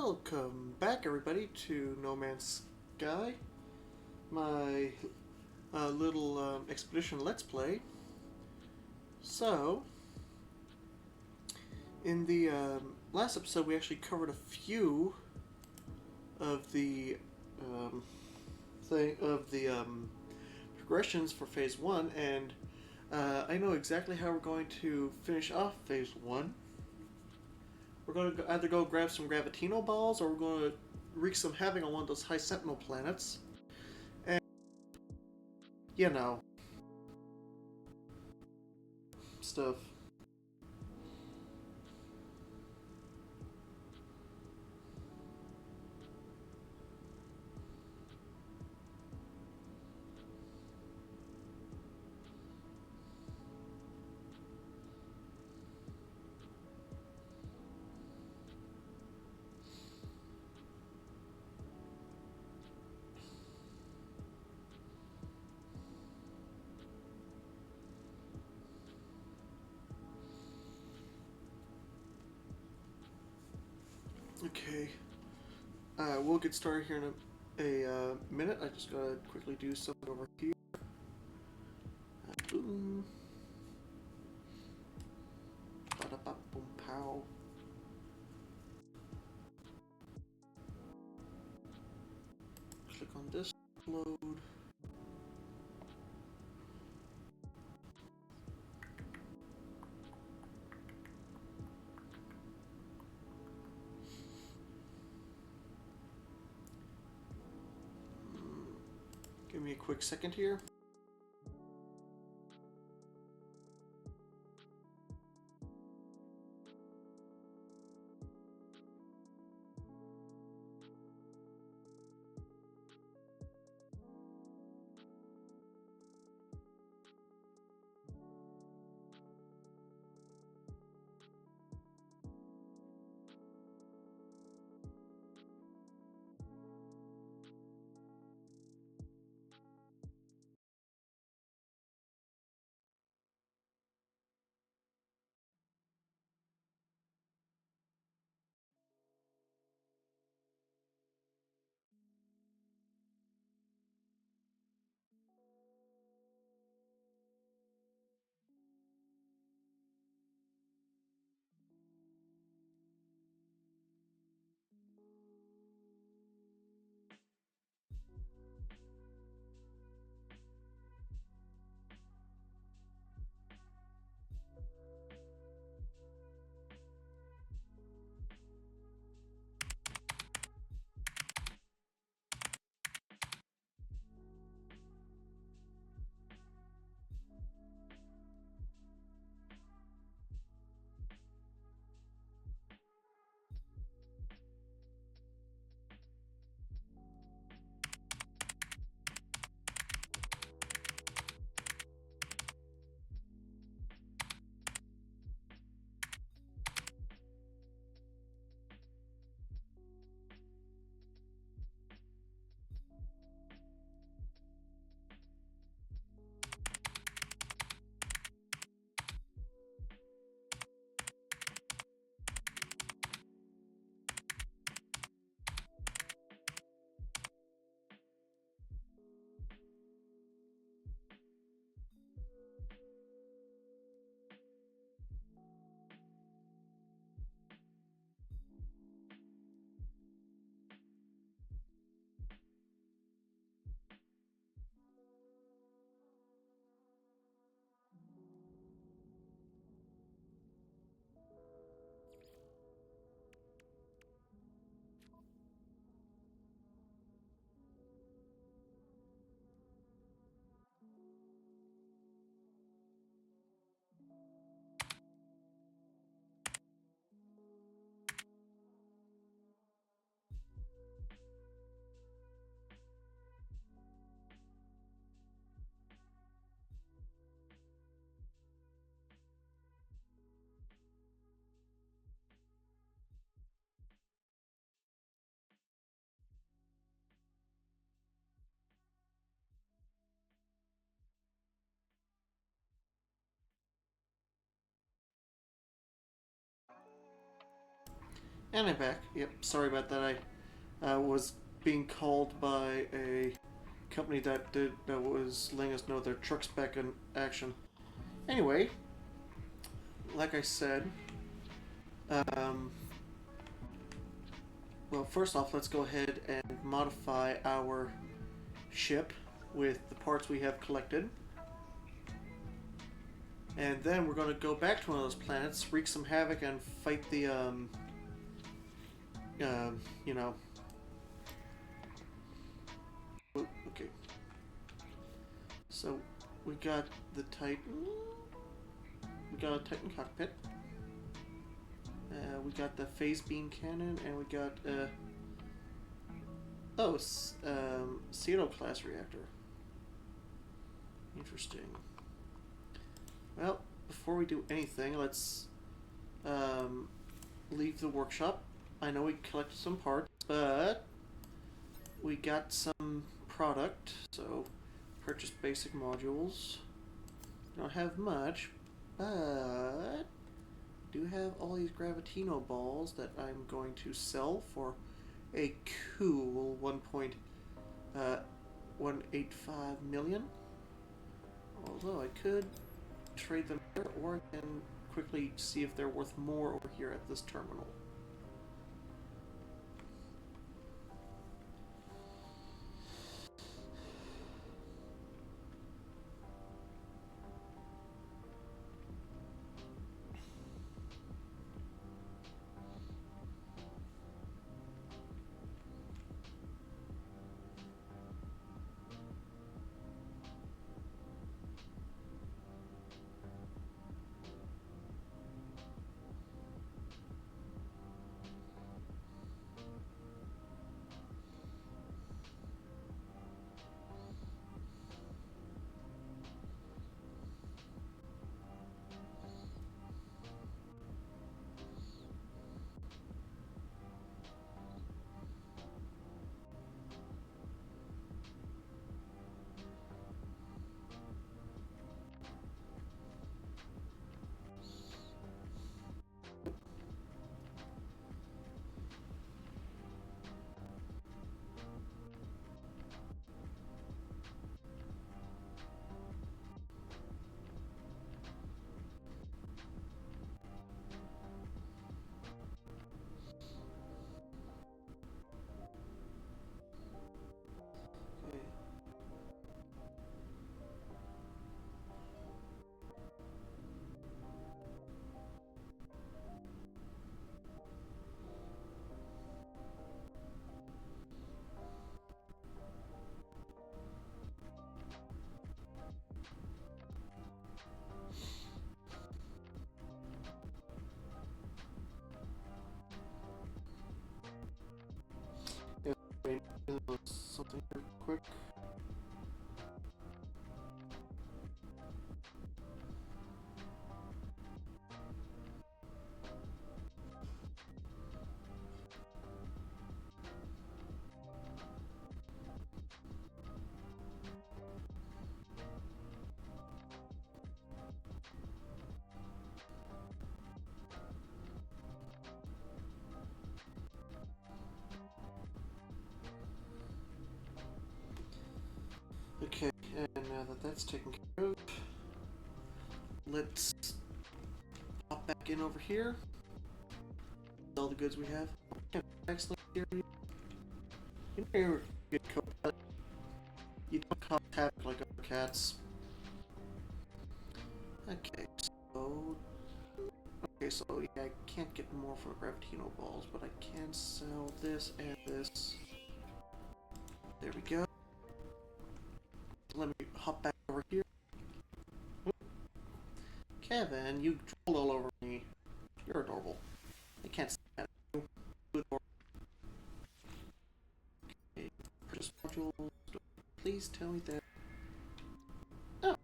Welcome back, everybody, to No Man's Sky, my little expedition Let's Play. So, in the last episode, we actually covered a few of the progressions for Phase 1, and I know exactly how we're going to finish off Phase 1. We're going to either go grab some Gravitino balls, or we're going to wreak some havoc on one of those high sentinel planets. And, you know, stuff. Okay. We'll get started here in a minute. I just gotta quickly do something over here. Boom. Ba-da-ba-boom pow. Click on this. Load. Give me a quick second here. And I'm back. Yep, sorry about that. I was being called by a company that was letting us know their truck's back in action. Anyway, like I said, um, well, first off, let's go ahead and modify our ship with the parts we have collected. And then we're going to go back to one of those planets, wreak some havoc, and fight the, you know. Okay. So, we got the Titan. We got a Titan cockpit. We got the phase beam cannon, and we got, Ceto class reactor. Interesting. Well, before we do anything, let's leave the workshop. I know we collected some parts, but we got some product, so purchase basic modules. Don't have much, but do have all these Gravitino balls that I'm going to sell for a cool 1.185 million. Although I could trade them here, or I can quickly see if they're worth more over here at this terminal. Wait, something here quick. Okay, and now that that's taken care of, let's pop back in over here. All the goods we have. Excellent. You know you're a good co-pilot. You don't cause havoc like other cats. Okay, so yeah, I can't get more for Gravitino balls, but I can sell this and this. There we go. Let me hop back over here. Kevin, you drooled all over me. You're adorable. I can't stand you. Okay, purchase modules. Please tell me that. Oh.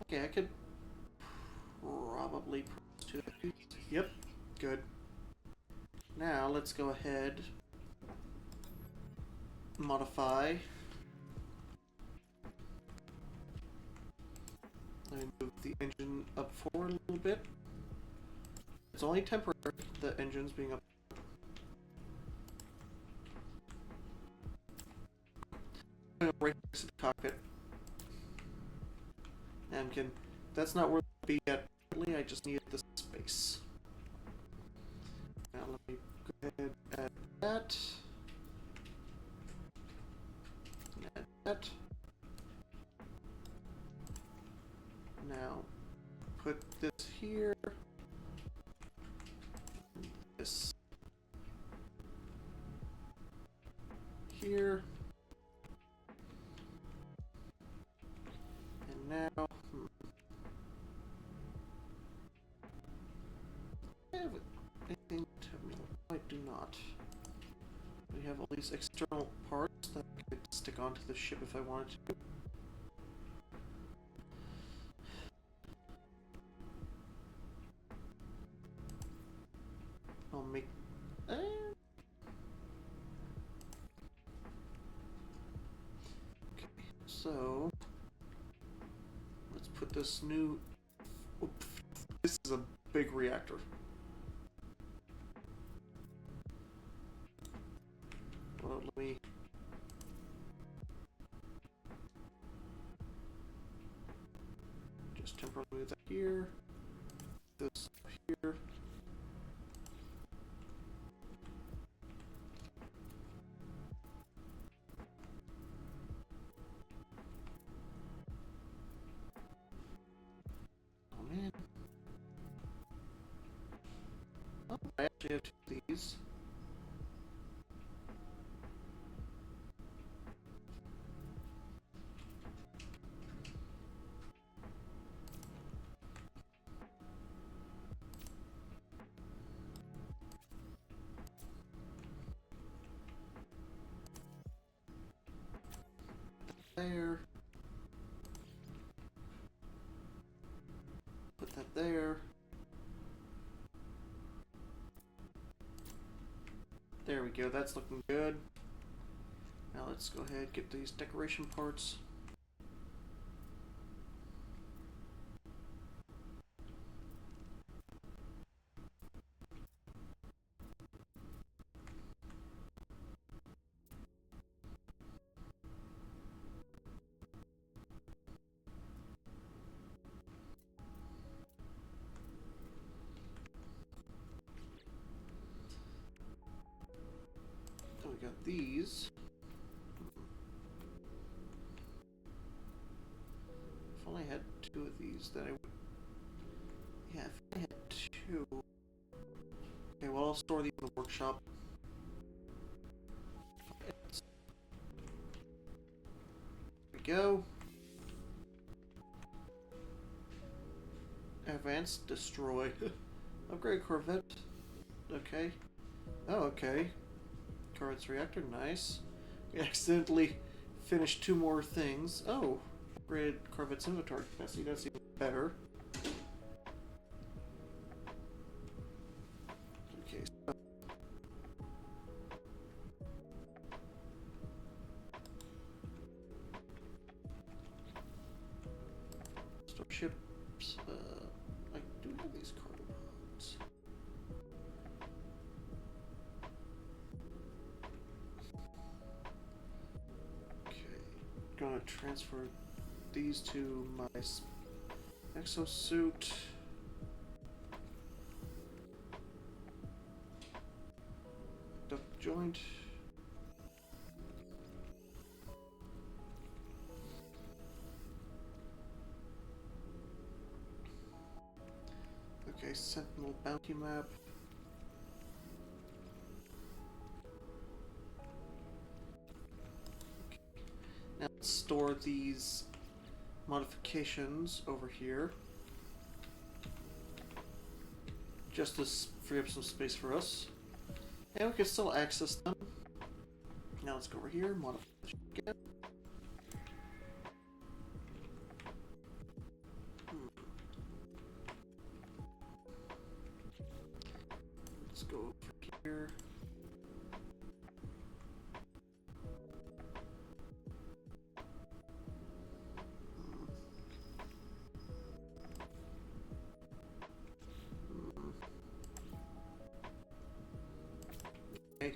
Okay, I could probably purchase 2. Yep, good. Now let's go ahead. Modify. Let me move the engine up forward a little bit. It's only temporary, the engines being up. Right next to the cockpit. And that's not where it'll be yet. I just needed the space. Now let me go ahead and add that. Add that. Now put this here. This here. And now I have anything to I do not. We have all these external parts that I could stick onto the ship if I wanted to. I'll make... okay, so... let's put this new... oops, this is a big reactor. Well, let me... just temporarily move that here. This here. Oh man. Oh, I actually have two of these. There. Put that there. There we go, that's looking good. Now let's go ahead and get these decoration parts. So we got these. If only I had two of these, then I would. Yeah, if I had two. Okay, well, I'll store these in the workshop. There we go. Advanced destroy. Upgrade Corvette. Okay. Oh, okay. Corvette's reactor, nice. We accidentally finished two more things. Oh, upgraded Corvette's inventory capacity. That's even better. Okay. So starships. I do have these cargo pods. Gonna transfer these to my exosuit. Duck joint. Okay, Sentinel bounty map. Now let's store these modifications over here. Just to free up some space for us. And we can still access them. Now let's go over here, modify again. Let's go over here. Okay.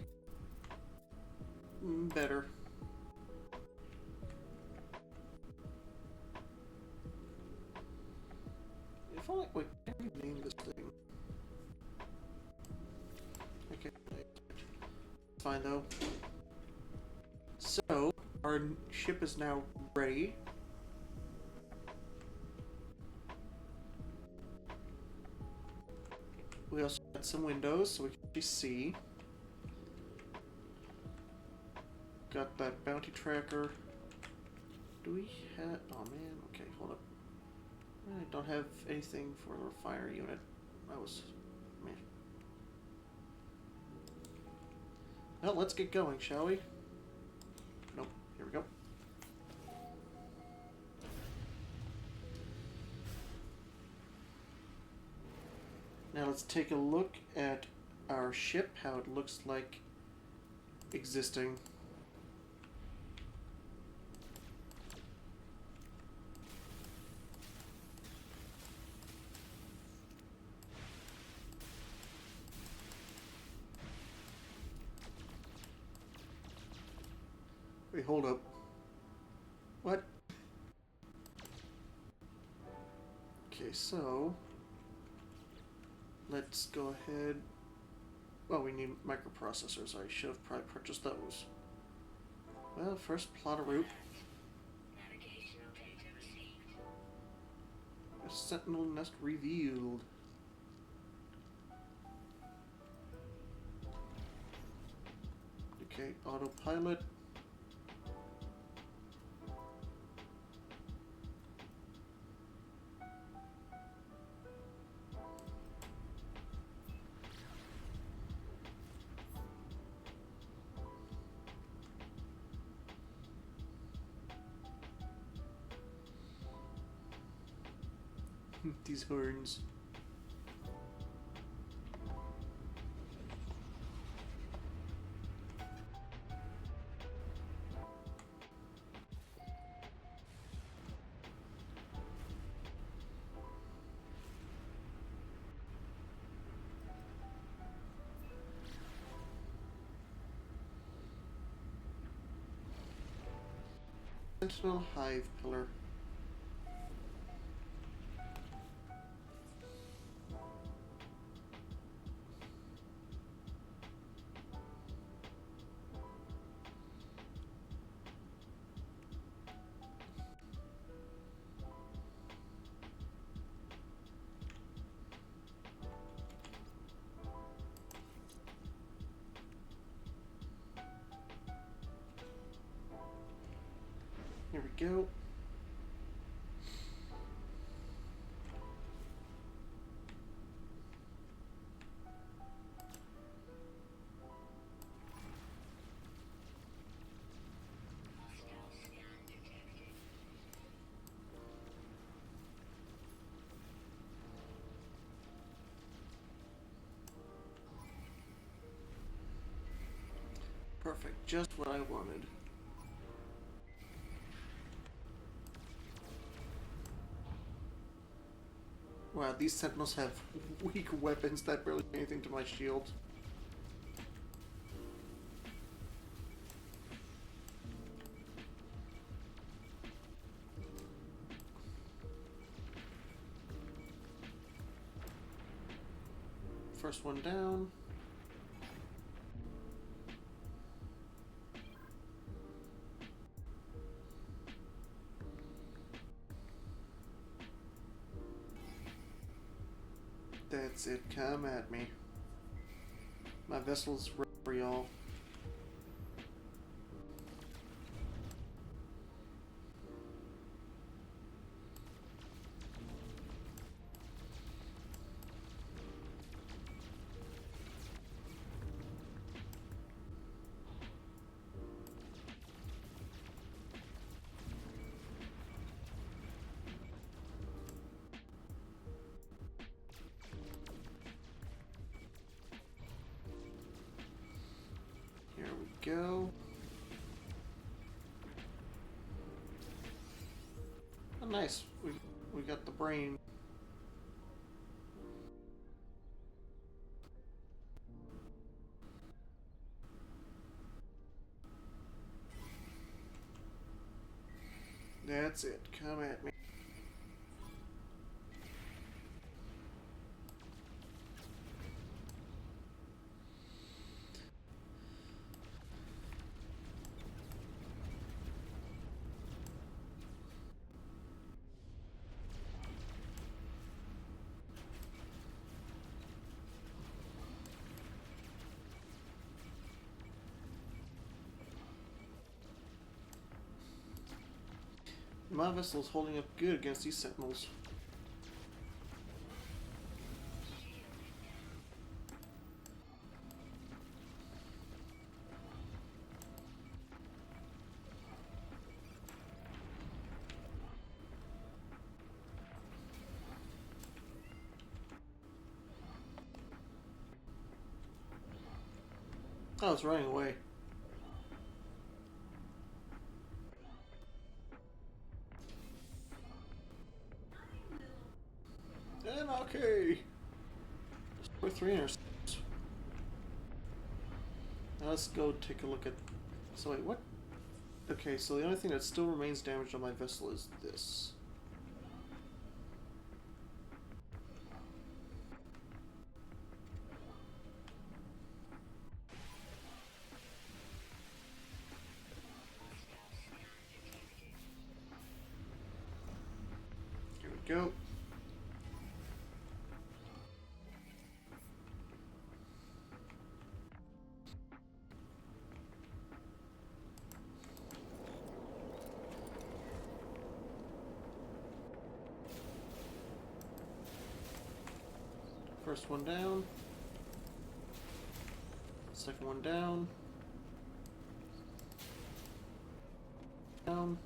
Better. If only. Wait, can we name this thing? Okay. Fine though. So, our ship is now ready. We also got some windows so we can actually see. Got that bounty tracker. Do we have... Oh man, okay, hold up. I don't have anything for the refinery unit. That was... man. Well, let's get going, shall we? Nope, here we go. Now let's take a look at our ship, how it looks like existing. Wait, hold up. What? Okay, so let's go ahead. Well, we need microprocessors. I should have probably purchased those. Well, first plot a route. A sentinel nest revealed. Okay, autopilot. These horns. Sentinel hive pillar. Here we go. Perfect, just what I wanted. Wow, these sentinels have weak weapons that barely do anything to my shield. First one down. That's it, come at me. My vessel's ready for y'all. Here we go. Oh, nice. We got the brain. That's it. Come at me. My vessel's holding up good against these sentinels. Oh, it's running away. And okay. Destroy 3 interceptors. Now let's go take a look at. So wait, what? Okay, so the only thing that still remains damaged on my vessel is this. Here we go. First one down. Second one down. Down.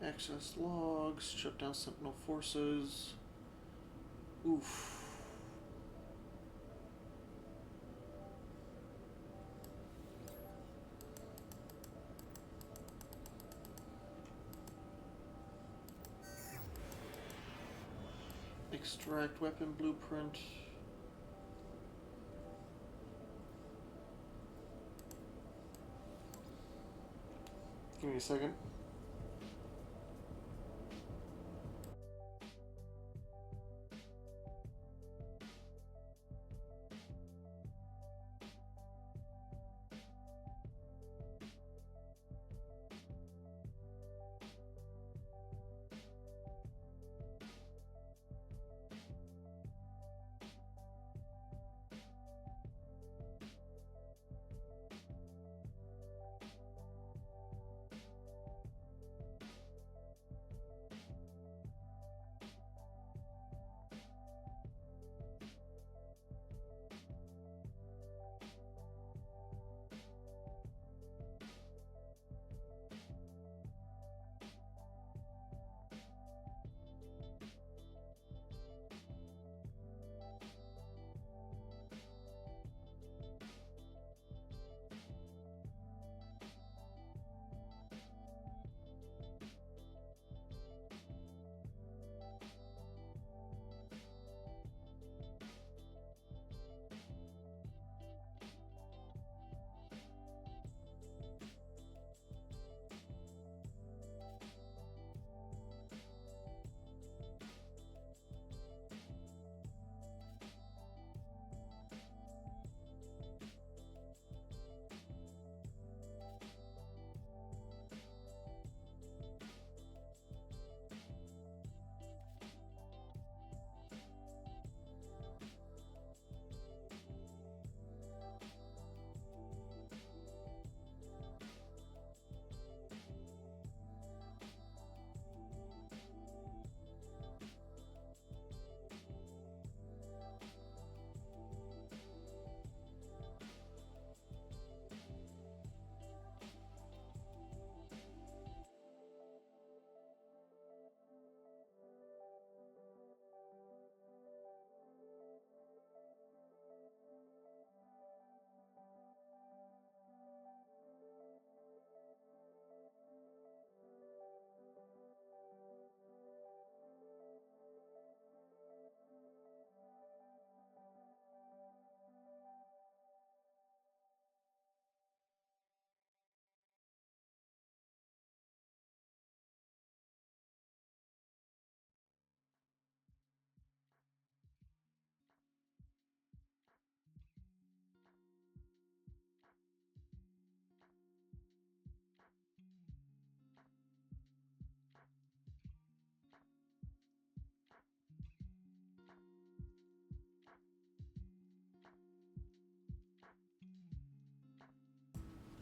Access logs, shut down Sentinel forces. Oof. Extract weapon blueprint. Give me a second.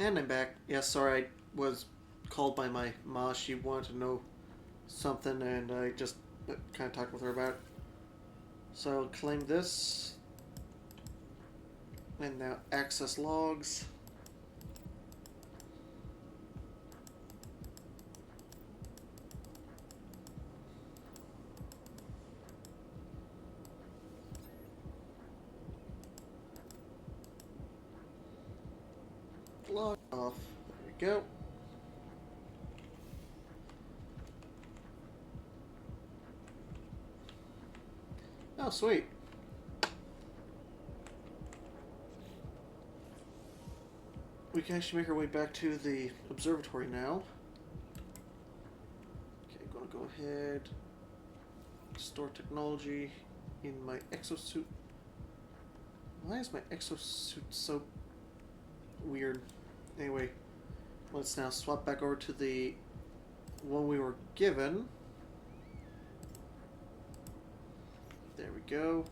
And I'm back. Yeah, sorry, I was called by my ma. She wanted to know something, and I just kind of talked with her about it. So I'll claim this, and now access logs. Log off. There we go. Oh, sweet. We can actually make our way back to the observatory now. Okay, gonna go ahead. Store technology in my exosuit. Why is my exosuit so weird? Anyway, let's now swap back over to the one we were given. There we go.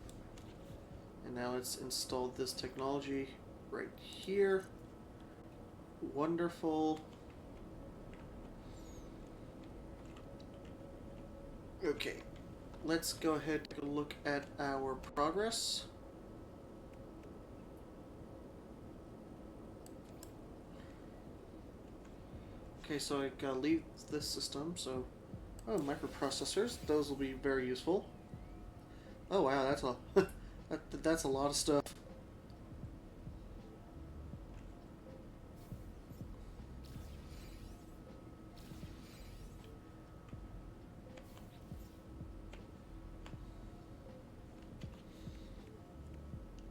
And now let's install this technology right here. Wonderful. Okay, let's go ahead and take a look at our progress. Okay, so I gotta leave this system, so... Oh, microprocessors. Those will be very useful. Oh wow, that's a... that's a lot of stuff.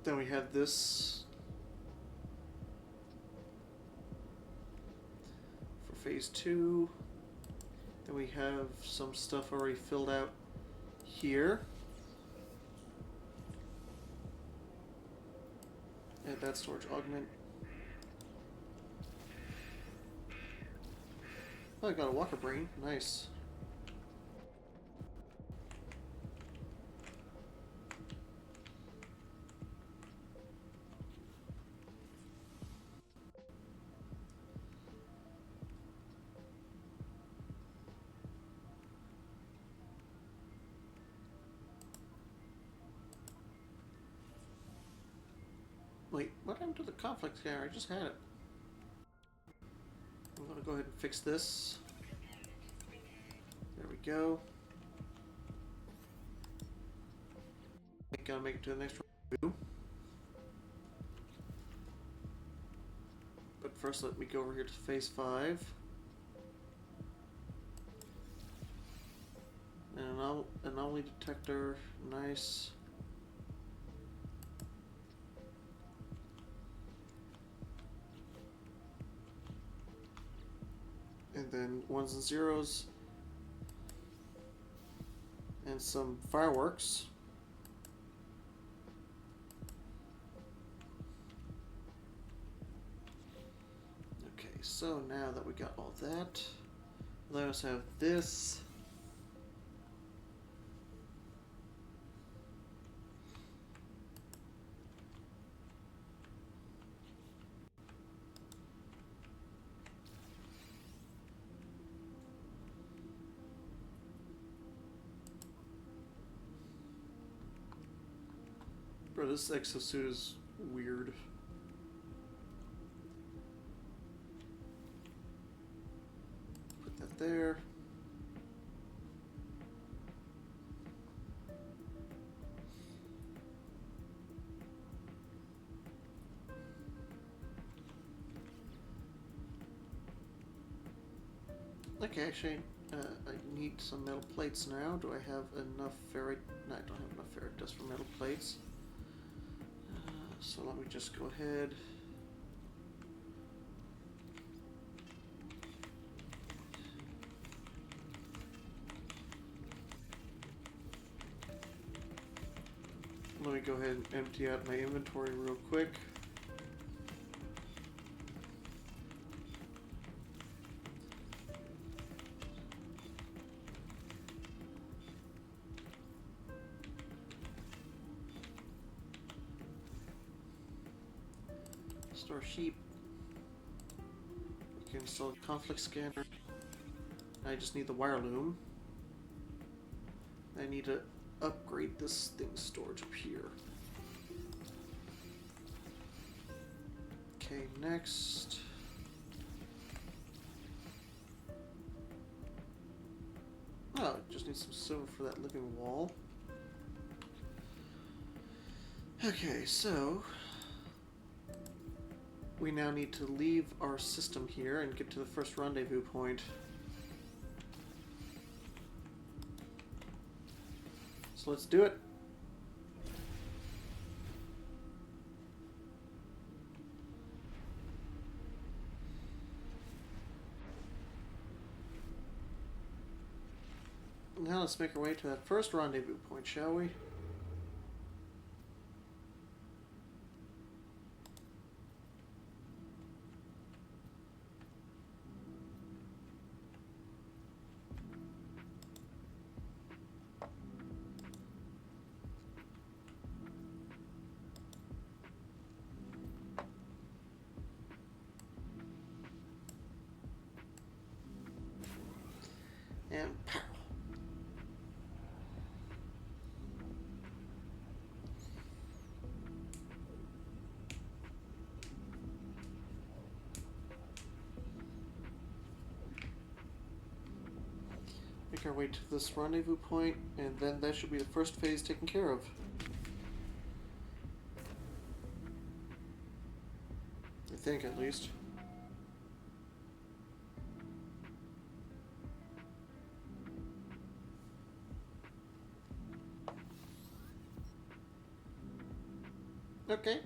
Then we have this for phase 2. Then we have some stuff already filled out here. Add that storage augment. Oh, I got a walker brain. Nice. Wait, what happened to the conflict scanner? I just had it. I'm gonna go ahead and fix this. There we go. Gotta make it to the next review. But first, let me go over here to phase 5. An anomaly detector, nice. And then ones and zeros. And some fireworks. Okay, so now that we got all that, let us have this. Bro, this exosuit is weird. Put that there. Okay, actually, I need some metal plates now. Do I have enough ferrite? No, I don't have enough ferrite dust for metal plates. So let me just go ahead. Let me go ahead and empty out my inventory real quick. Store sheep. still a conflict scanner. I just need the wire loom. I need to upgrade this thing's storage up here. Okay, next. Oh, just need some silver for that living wall. Okay, so we now need to leave our system here and get to the first rendezvous point. So let's do it. Now let's make our way to that first rendezvous point, shall we? And pow. Make our way to this rendezvous point, and then that should be the first phase taken care of. I think, at least. Okay.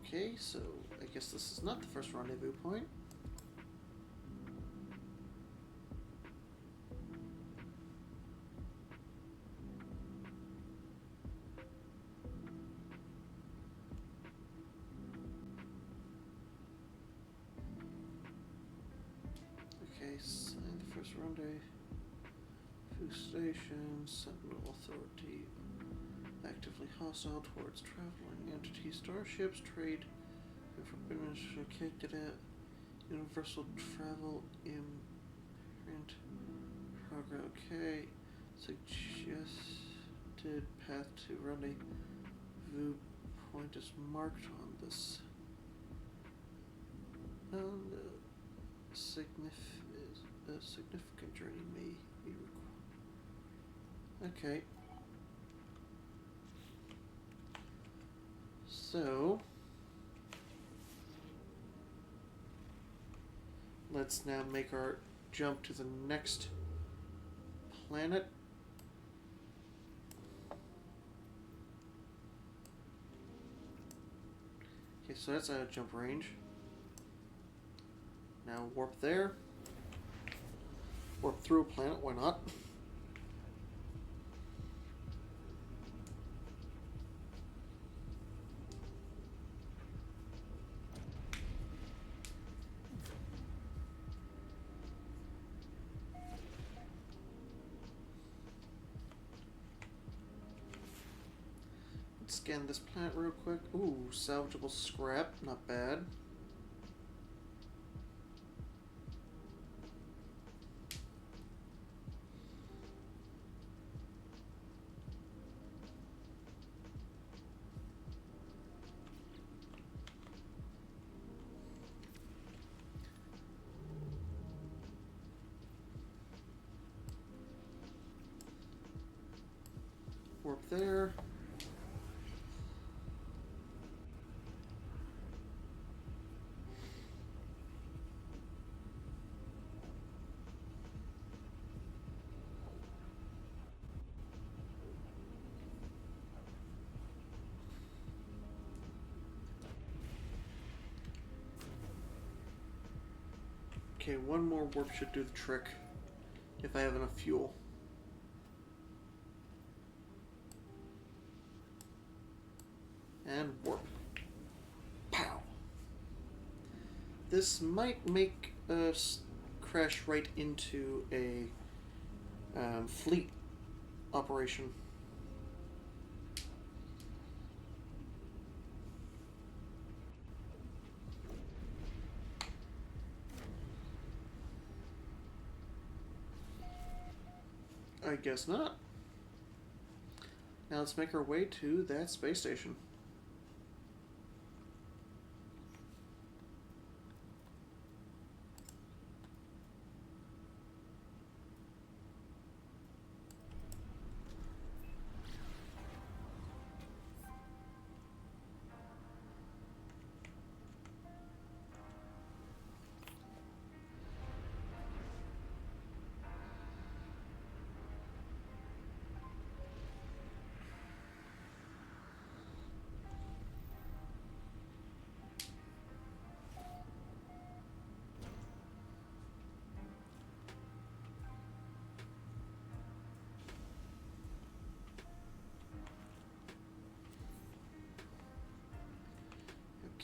Okay, so I guess this is not the first rendezvous point. Okay, sign the first rendezvous station, Sentinel Authority. Actively hostile towards traveling entities, starships, trade, and forbidden located at Universal Travel Imprint Program. Okay, suggested path to rendezvous point is marked on this. And a significant journey may be required. Okay. So, let's now make our jump to the next planet. Okay, so that's out of jump range. Now warp there. Warp through a planet, why not? Scan this planet real quick. Ooh, salvageable scrap, not bad. Warp there. Okay, one more warp should do the trick, if I have enough fuel. And warp. Pow! This might make us crash right into a fleet operation. I guess not. Now let's make our way to that space station.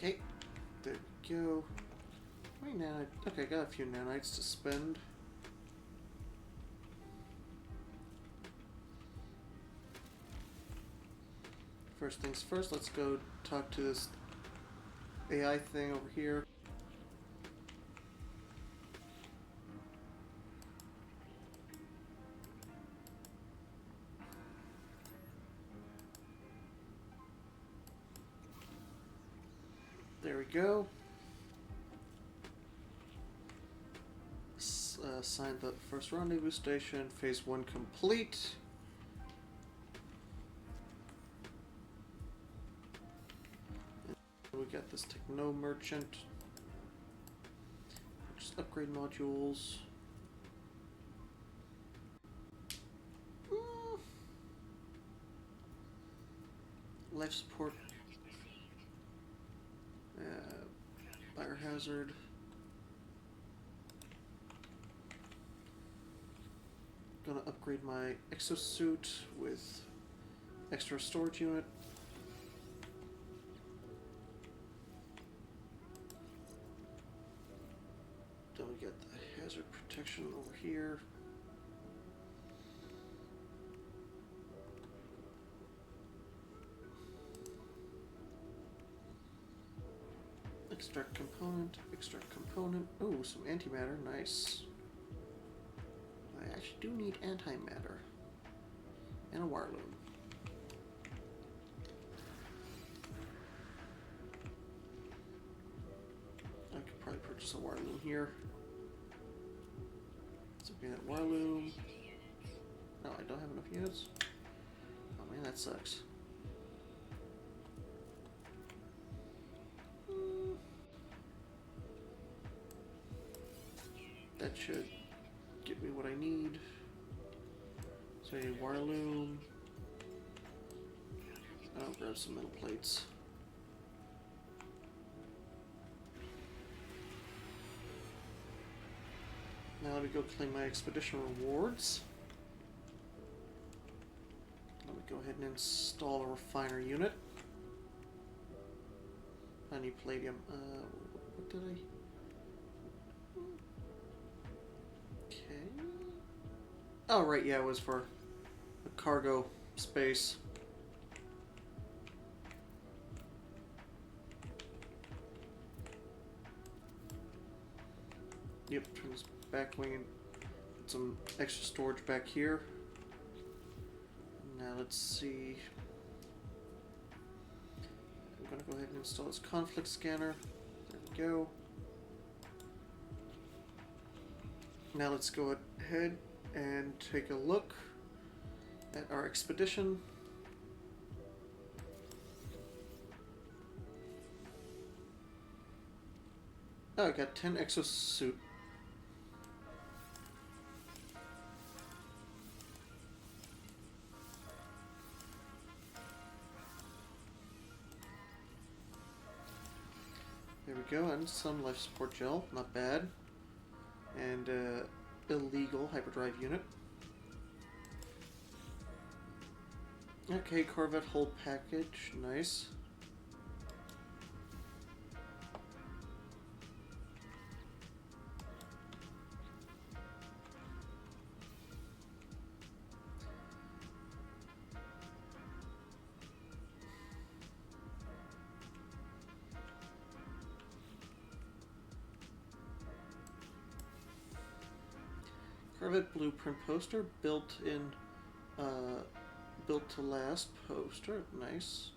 Okay, there we go. Wait, now, okay, I got a few nanites to spend. First things first, let's go talk to this AI thing over here. There we go. Signed the first rendezvous station. Phase 1 complete. We got this Techno Merchant. Just upgrade modules. Life support. Biohazard. Gonna upgrade my exosuit with extra storage unit. Then we get the hazard protection over here. Extract component, extract component. Oh, some antimatter, nice. I actually do need antimatter. And a wire loom. I could probably purchase a wire loom here. So we get wire loom. No, I don't have enough units. Oh man, that sucks. That should get me what I need. So I need wire loom. I'll grab some metal plates. Now let me go claim my expedition rewards. Let me go ahead and install a refiner unit. I need palladium. What did I... Okay. Oh, right, yeah, it was for the cargo space. Yep, turn this back wing and put some extra storage back here. Now let's see. I'm gonna go ahead and install this conflict scanner. There we go. Now let's go ahead and take a look at our expedition. Oh, I got 10 exosuit. There we go, and some life support gel, not bad. And illegal hyperdrive unit. Okay, Corvette hull package, nice. Corvette blueprint poster built in, built to last poster. Nice.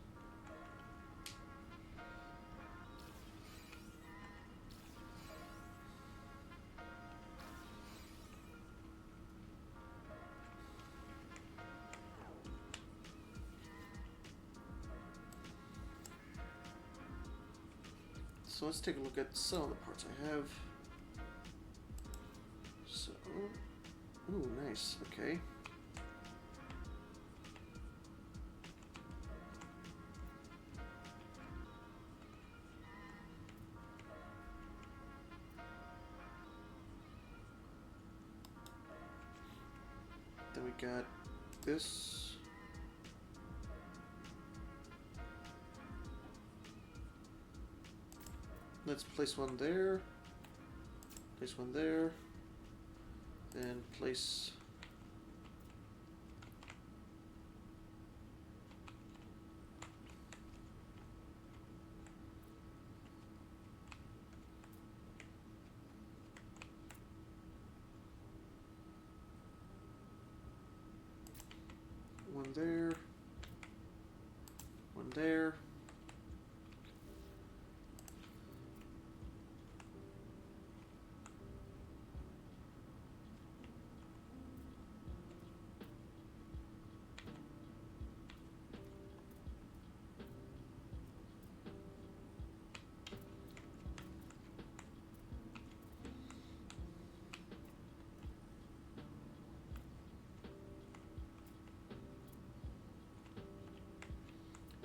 So let's take a look at some of the parts I have. So, ooh, nice. Okay. Then we got this. Let's place one there. Place one there. Then place. One there. One there.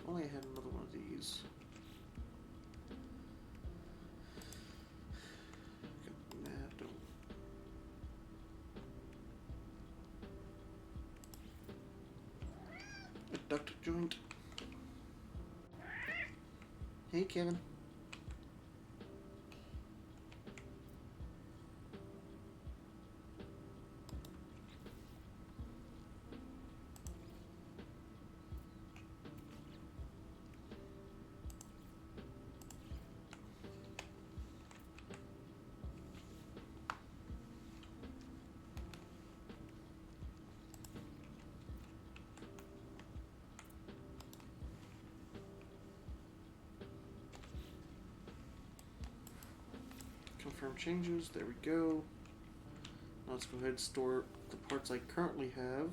Only I had another one of these. Nah, don't. A duct joint. Hey, Kevin. Confirm changes. There we go. Now let's go ahead and store the parts I currently have.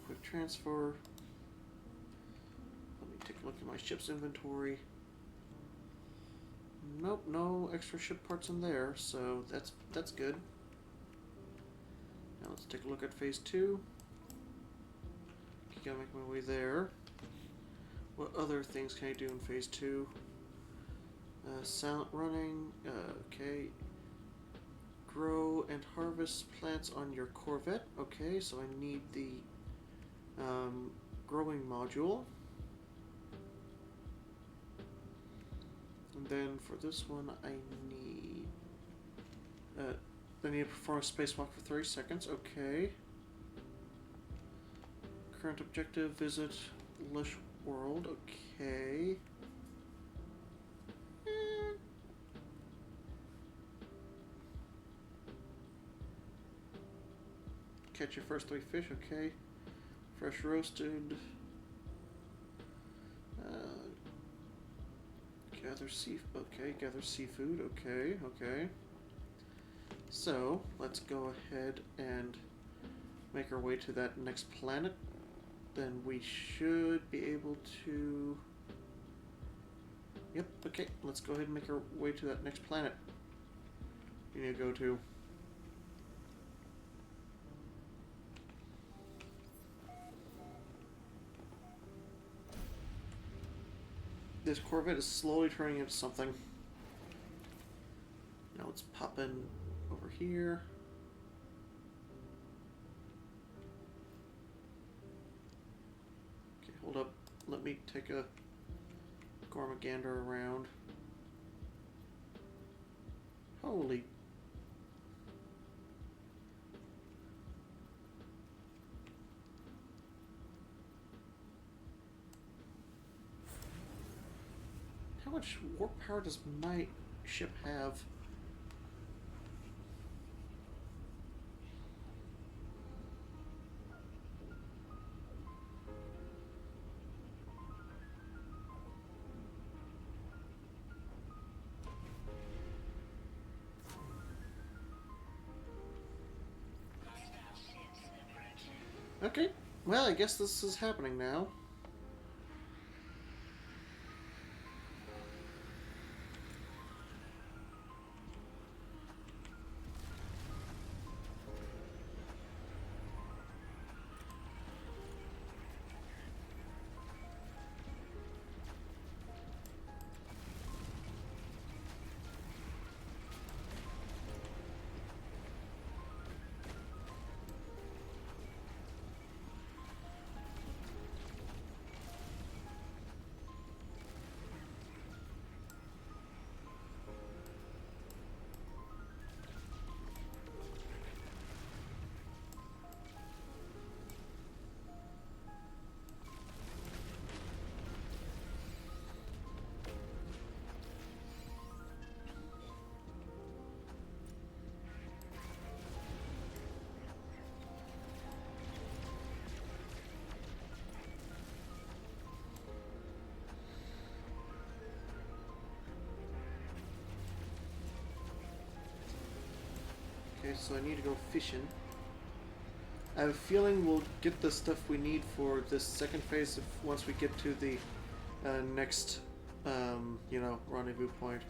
Quick transfer. Let me take a look at my ship's inventory. Nope, no extra ship parts in there, so that's good. Now let's take a look at phase 2. Gotta make my way there. What other things can I do in phase 2? Silent running, okay. Grow and harvest plants on your Corvette. Okay, so I need the growing module. And then for this one, I need to perform a spacewalk for 30 seconds. Okay. Current objective: visit Lush World. Okay. Catch your first 3 fish. Okay. Fresh roasted. Gather seafood. Okay, okay. So let's go ahead and make our way to that next planet. Then we should be able to. Yep. Okay. Let's go ahead and make our way to that next planet. We need to go to. This Corvette is slowly turning into something. Now let's pop in over here. Okay, hold up. Let me take a Gormagander around. Holy. How much warp power does my ship have? Okay, well, I guess this is happening now. Okay, so I need to go fishing. I have a feeling we'll get the stuff we need for this second phase if, once we get to the next, rendezvous point.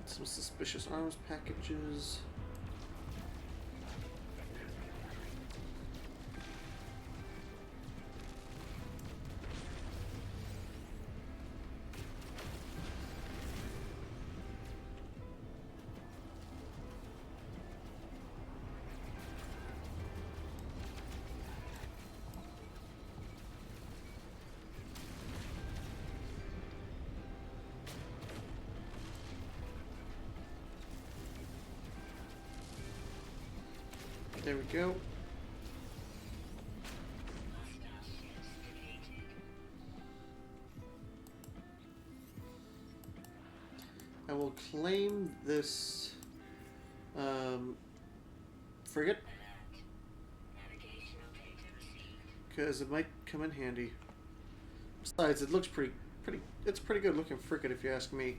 Some suspicious arms packages. There we go. I will claim this frigate because it might come in handy. Besides, it looks it's a pretty good looking frigate if you ask me.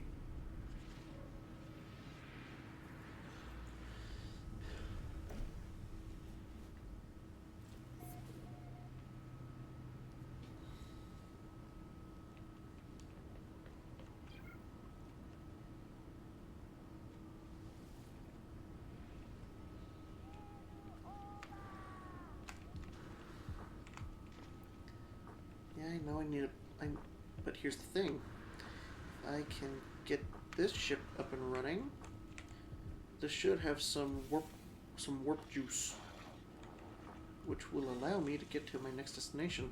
Yeah, I know I need a... but here's the thing. I can get this ship up and running. This should have some warp juice, which will allow me to get to my next destination.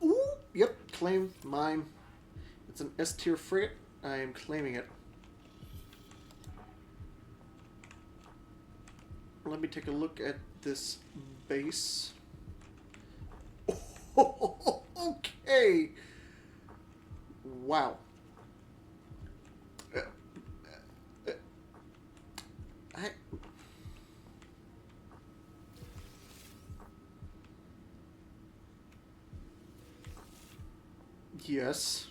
Ooh, yep, claim mine. It's an S tier frigate. I am claiming it. Let me take a look at this base. Okay. Wow. I... Yes.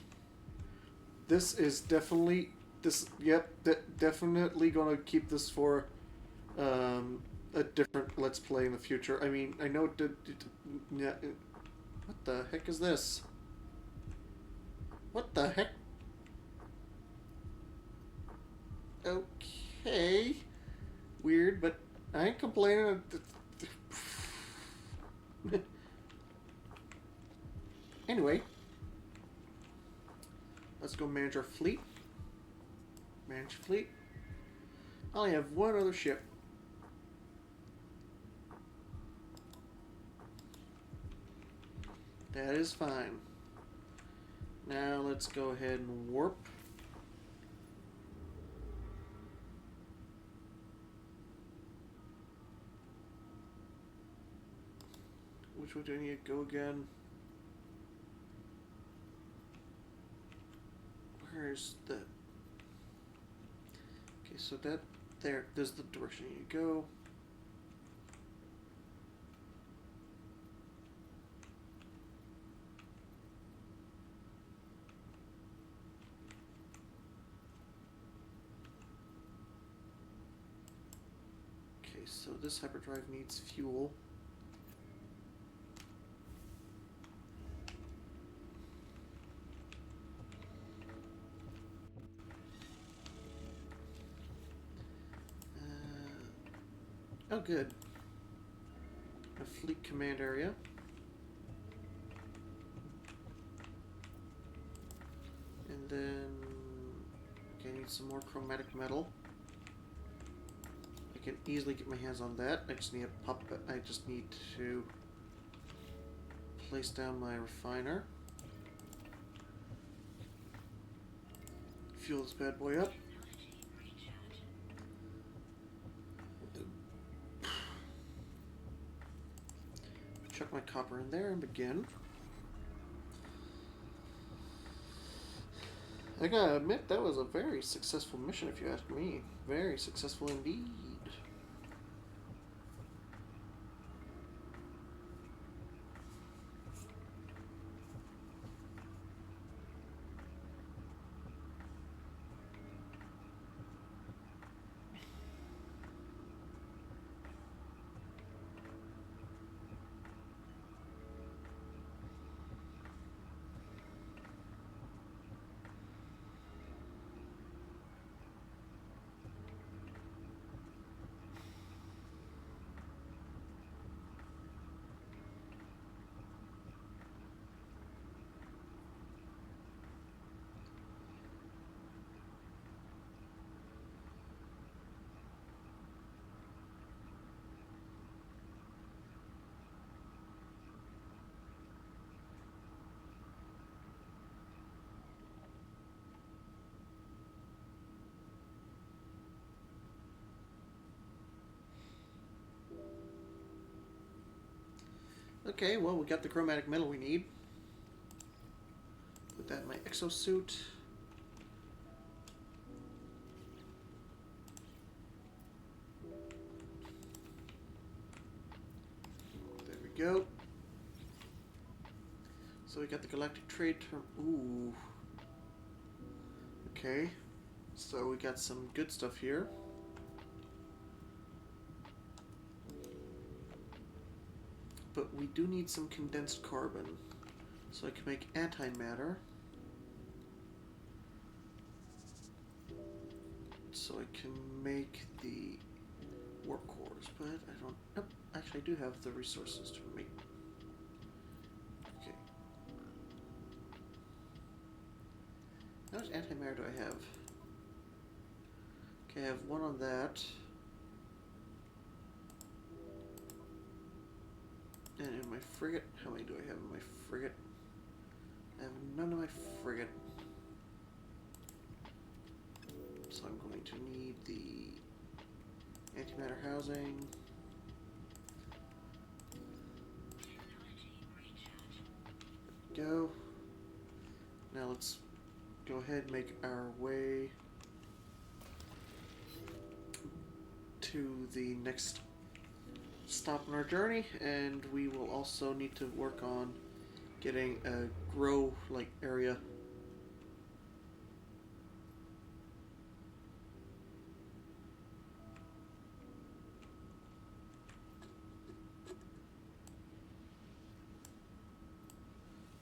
This is definitely... Yep, definitely gonna keep this for a different Let's Play in the future. I mean, I know... What the heck is this? What the heck? Okay. Weird, but I ain't complaining. Anyway. Let's go manage our fleet. Manage fleet. I only have one other ship. That is fine. Now let's go ahead and warp. Which way do I need to go again? Where's the... Okay, so that... there's the direction you go. Okay, so this hyperdrive needs fuel. Oh, good. A fleet command area. And then... okay, I need some more chromatic metal. I can easily get my hands on that. I just need a puppet. I just need to place down my refiner. Fuel this bad boy up. Chuck my copper in there and begin. I gotta admit, that was a very successful mission, if you ask me. Very successful indeed. Okay, well, we got the chromatic metal we need. Put that in my exosuit. There we go. So we got the galactic trade term. Ooh. Okay. So we got some good stuff here. But we do need some condensed carbon. So I can make antimatter. So I can make the warp cores, but I don't... Nope, actually I do have the resources to make... Okay. How much antimatter do I have? Okay, I have one on that. And in my frigate, how many do I have in my frigate? I have none in my frigate. So I'm going to need the antimatter housing. Go. Now let's go ahead and make our way to the next stop on our journey, and we will also need to work on getting a grow like area.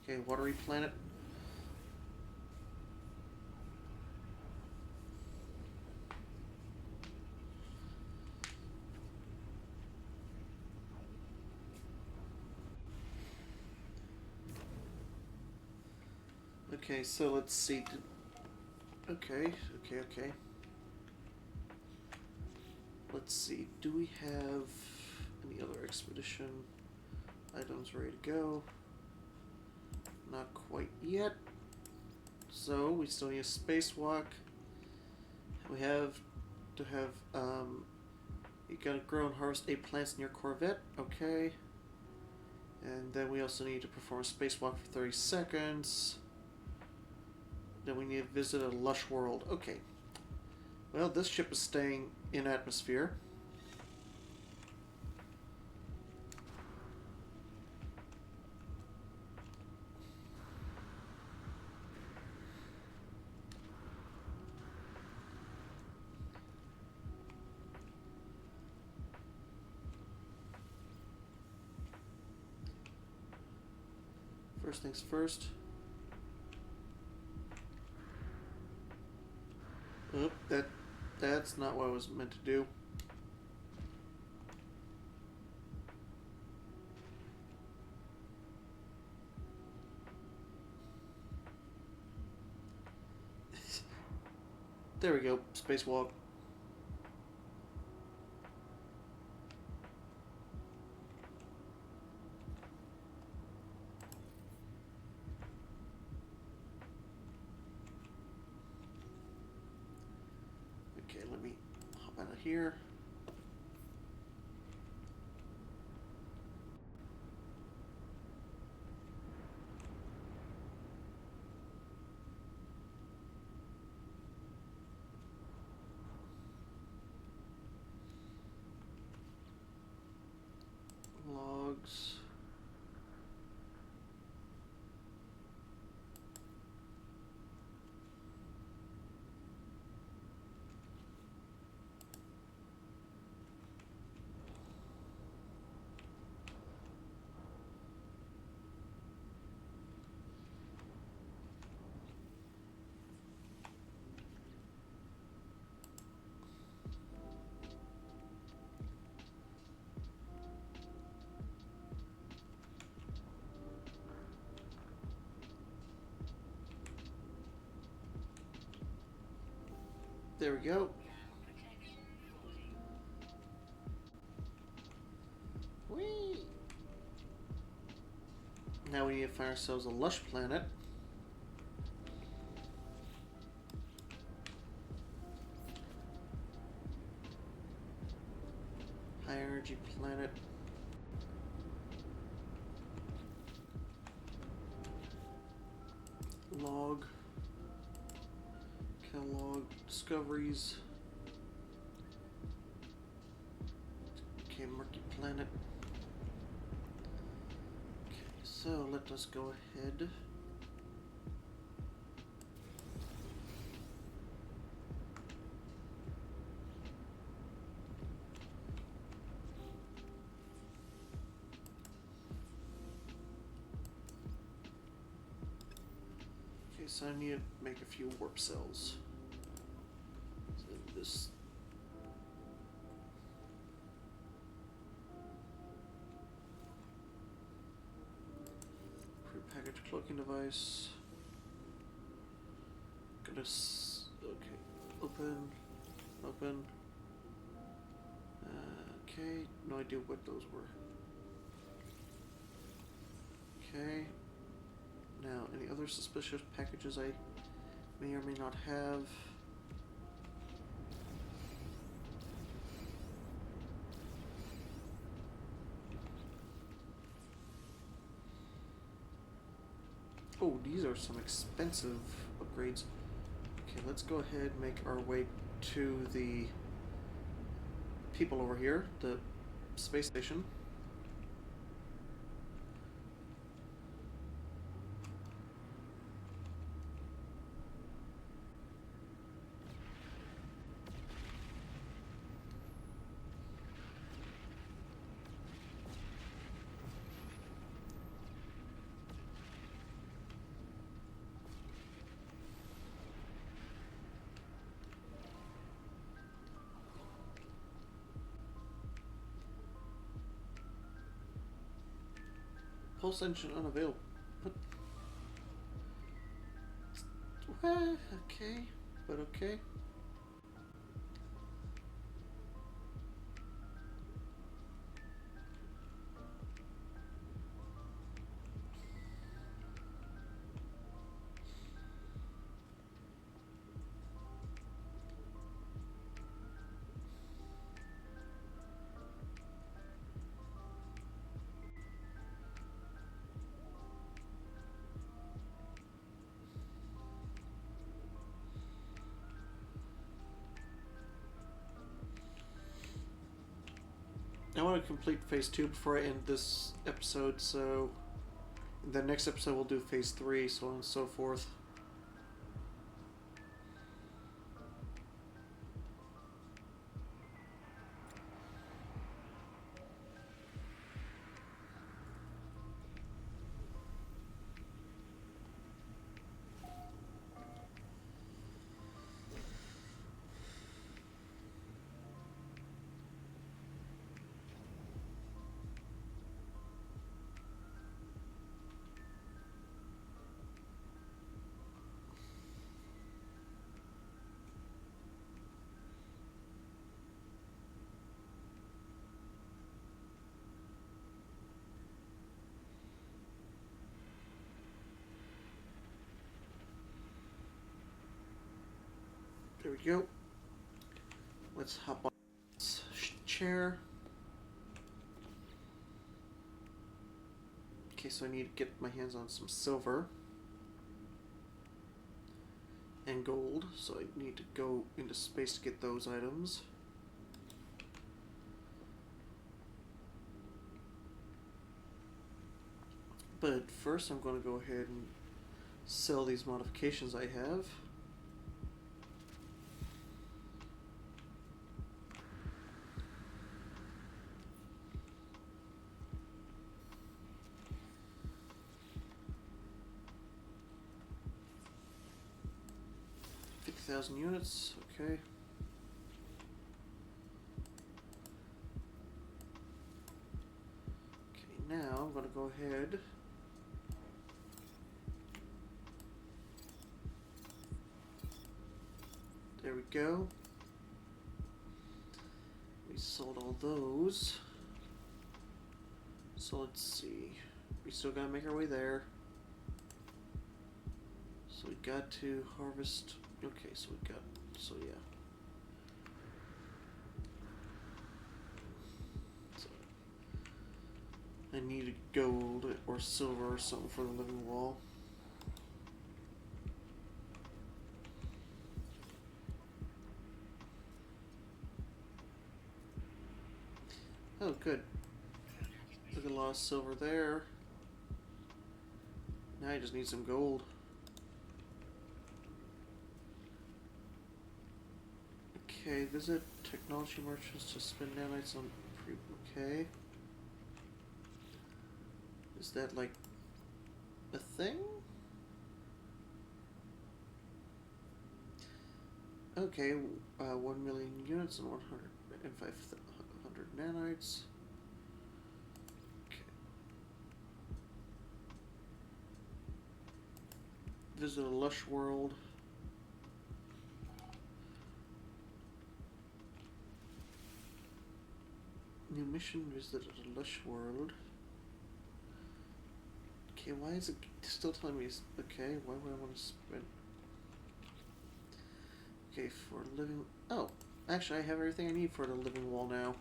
Okay, watery planet. Okay, so let's see. Okay. let's see. Do we have any other expedition items ready to go? Not quite yet. So we still need a spacewalk. We have to have you gotta grow and harvest 8 plants in your Corvette. Okay. And then we also need to perform a spacewalk for 30 seconds. Then we need to visit a lush world. Okay. Well, this ship is staying in atmosphere. First things first. Oh, that's not what I was meant to do. There we go. Spacewalk. Okay, let me hop out of here. Logs. There we go. Whee! Now we need to find ourselves a lush planet. High energy planet. Log. Catalog. Discoveries. Okay, murky planet. Okay, so let us go ahead. Okay, so I need to make a few warp cells. So this. Prepackaged cloaking device. Okay, open. Okay, no idea what those were. Okay. Now, any other suspicious packages I may or may not have? Oh, these are some expensive upgrades. Okay, let's go ahead and make our way to the people over here, the space station. Pulse engine unavailable. What? Okay, but okay. I want to complete phase 2 before I end this episode, so the next episode we'll do phase 3, so on and so forth. There we go. Let's hop on this chair. Okay, so I need to get my hands on some silver and gold, so I need to go into space to get those items. But first I'm going to go ahead and sell these modifications I have. Units, okay. Okay, now I'm going to go ahead there we go. We sold all those. So let's see. We still gotta make our way there. So we got to harvest. Okay, so we got. So yeah. So I need gold or silver or something for the living wall. Oh, good. Look at a lot of silver there. Now I just need some gold. Okay, visit technology merchants to spend nanites on pre. Okay. Is that like a thing? Okay, 1 million units and 105,000 nanites. Okay. Visit a lush world. New mission visited a lush world. Okay, why is it still telling me? Okay, why would I want to spend? Okay, for living. Oh, actually, I have everything I need for the living wall now.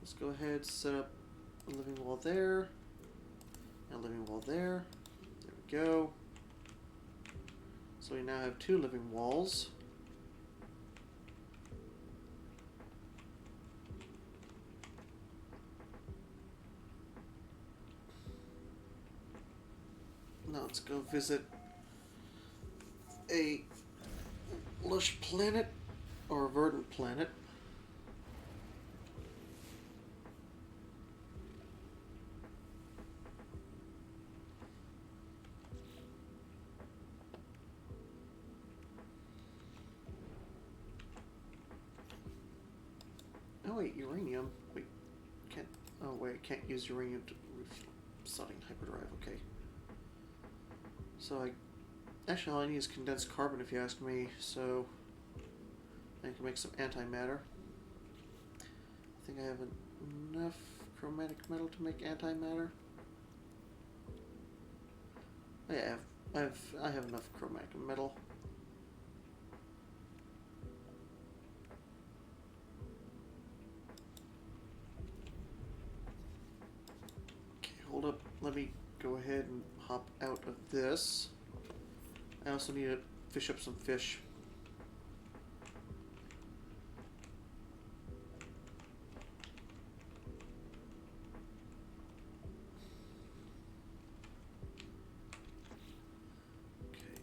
Let's go ahead, set up a living wall there, and a living wall there. There we go. So we now have 2 living walls. Now let's go visit a lush planet or a verdant planet. Oh wait, uranium. Wait, can't. Oh wait, I can't use uranium to starting hyperdrive. Okay. So actually all I need is condensed carbon if you ask me. So I can make some antimatter. I think I have enough chromatic metal to make antimatter. Oh, yeah, I have enough chromatic metal. Okay, hold up. Let me go ahead and hop out of this. I also need to fish up some fish. Okay.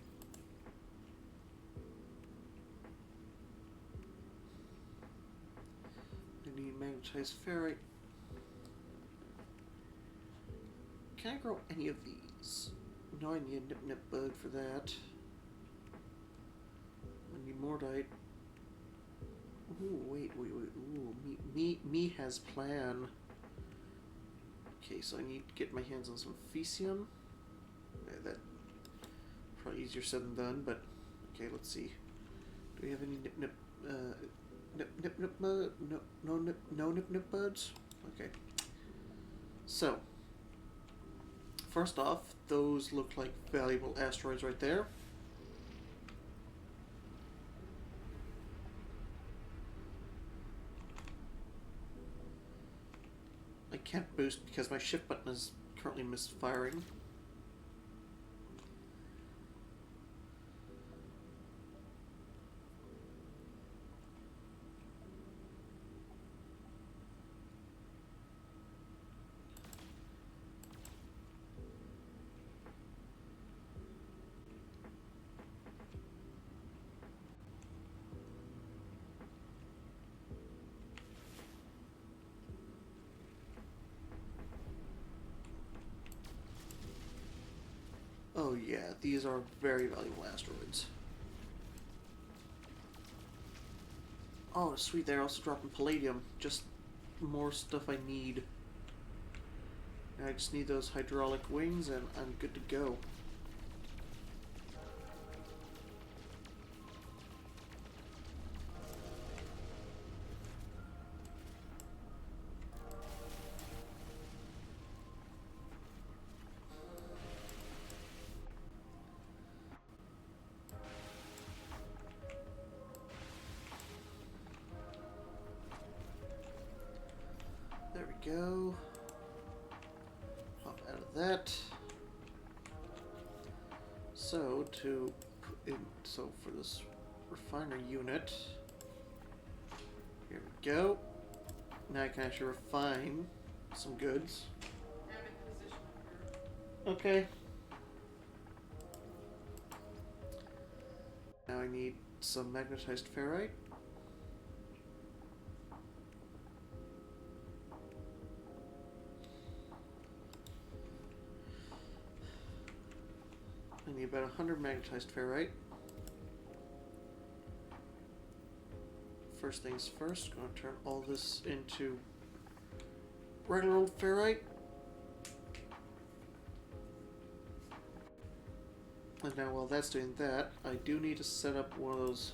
I need magnetized ferrite. Can I grow any of these? No, I need a nip bud for that. I need mordite. Ooh, wait. Ooh, me has plan. Okay, so I need to get my hands on some Fecium. That probably easier said than done, but okay, let's see. Do we have any nip bud? No nip buds? Okay. So, first off, those look like valuable asteroids right there. I can't boost because my shift button is currently misfiring. Oh yeah, these are very valuable asteroids. Oh sweet, they're also dropping palladium. Just more stuff I need. I just need those hydraulic wings and I'm good to go. There we go. Hop out of that. So for this refiner unit, here we go. Now I can actually refine some goods. Okay. Now I need some magnetized ferrite. I need about 100 magnetized ferrite. First things first, I'm going to turn all this into regular old ferrite. And now while that's doing that, I do need to set up one of those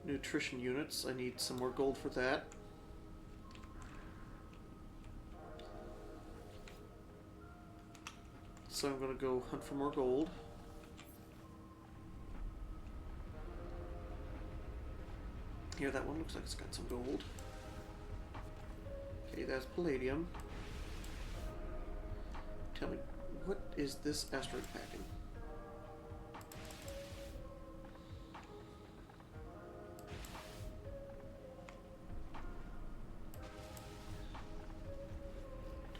nutrition units. I need some more gold for that. So I'm going to go hunt for more gold. Here, that one looks like it's got some gold. Okay, that's palladium. Tell me, what is this asteroid packing?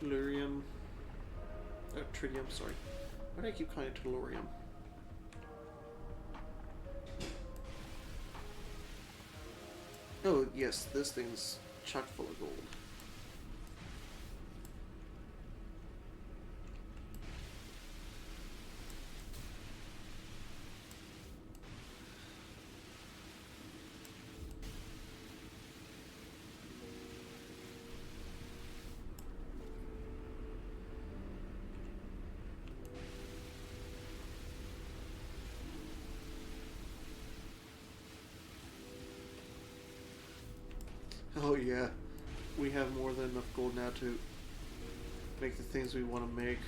Tellurium. Tritium, sorry. Why do I keep calling it tellurium? Oh, yes, this thing's chock full of gold. Oh yeah, we have more than enough gold now to make the things we want to make.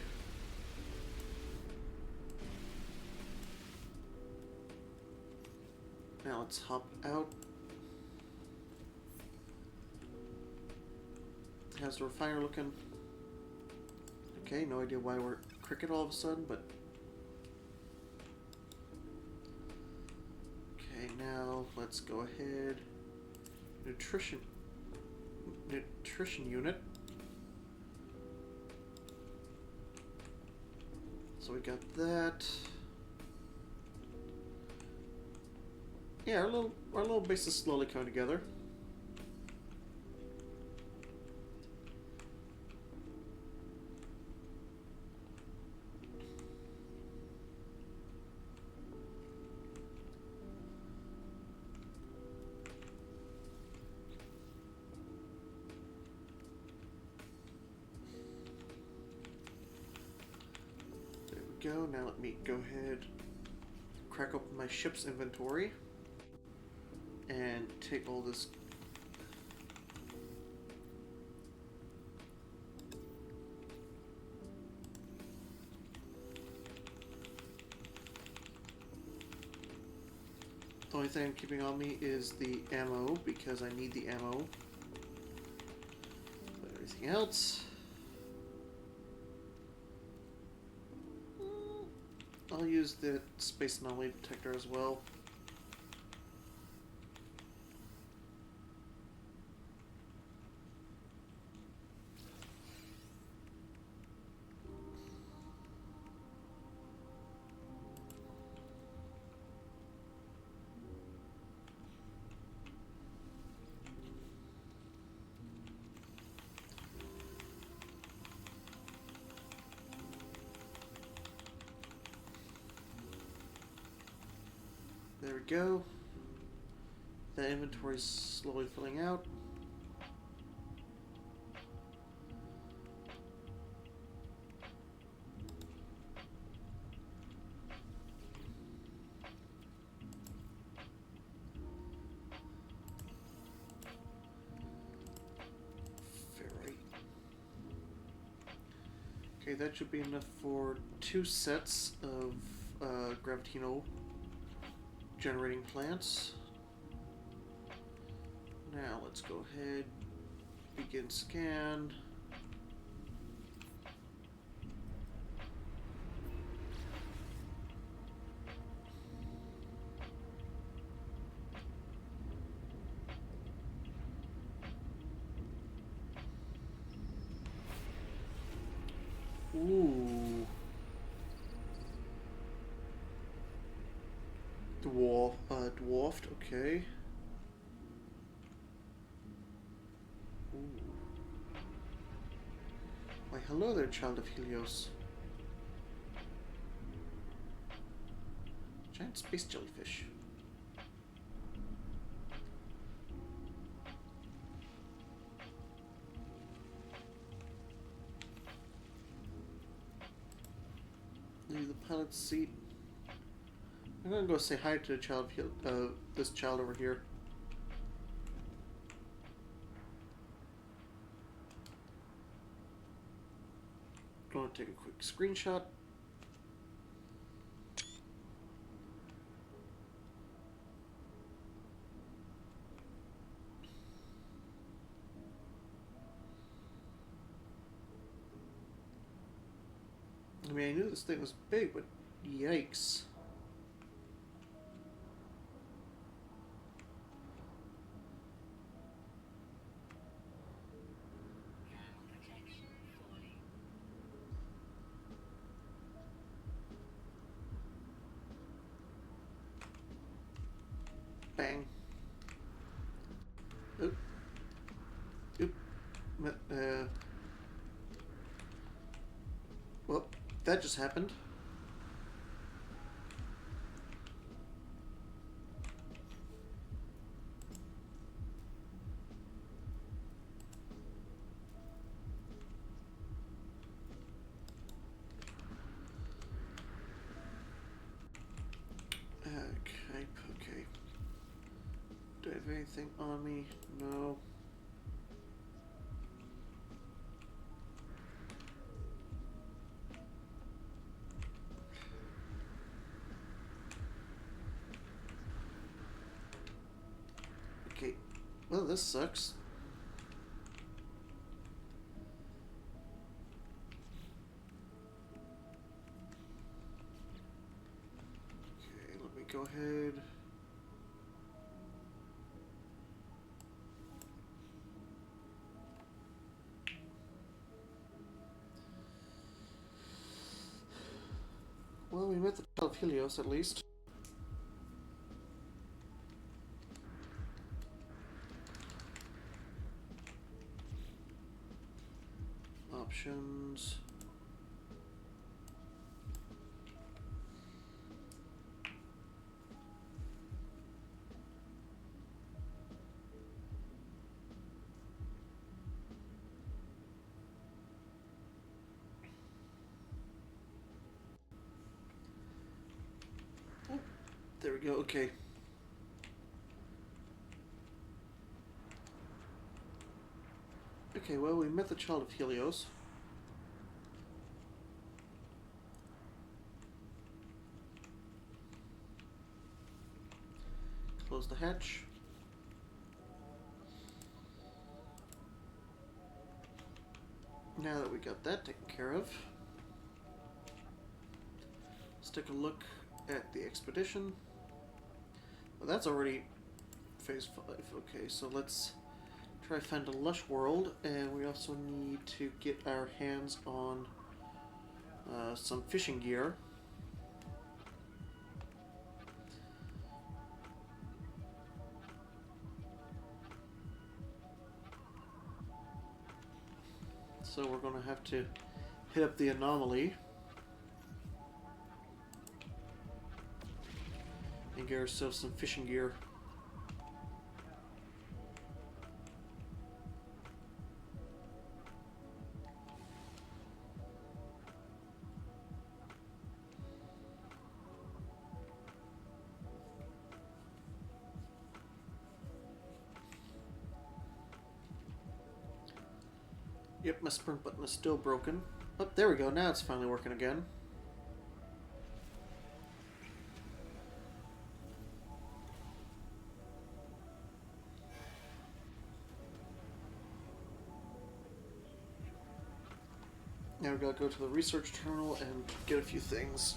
Now let's hop out. How's the refiner looking? Okay, no idea why we're cricket all of a sudden, but... Okay, now let's go ahead. Nutrition unit. So we got that. Yeah, our little base is slowly coming together. There we go. Now let me go ahead, crack open my ship's inventory, and take all this. The only thing I'm keeping on me is the ammo, because I need the ammo. But everything else... I'll use the space anomaly detector as well. There we go. That inventory's slowly filling out. Ferrite. Okay, that should be enough for 2 sets of Gravitino generating plants. Now let's go ahead, begin scan. Ooh. Dwarfed, okay. Ooh. Why, hello there, child of Helios. Giant space jellyfish. Leave the pilot's seat. I'm gonna go say hi to the child, this child over here. Gonna take a quick screenshot. I mean, I knew this thing was big, but yikes. Bang. Oop. Oop. Well, that just happened. Okay. Do I have anything on me? No. Okay. Well, this sucks. go ahead. Well, we met the child of Helios at least. Options. Oh, there we go. Okay. Okay, well, we met the child of Helios. Close the hatch. Now that we got that taken care of, let's take a look at the expedition. Well, that's already phase 5. Okay, so let's try to find a lush world, and we also need to get our hands on some fishing gear. So we're going to have to hit up the anomaly and get ourselves some fishing gear. Yep, my sprint button is still broken. Oh, there we go. Now it's finally working again. Now we gotta go to the research terminal and get a few things.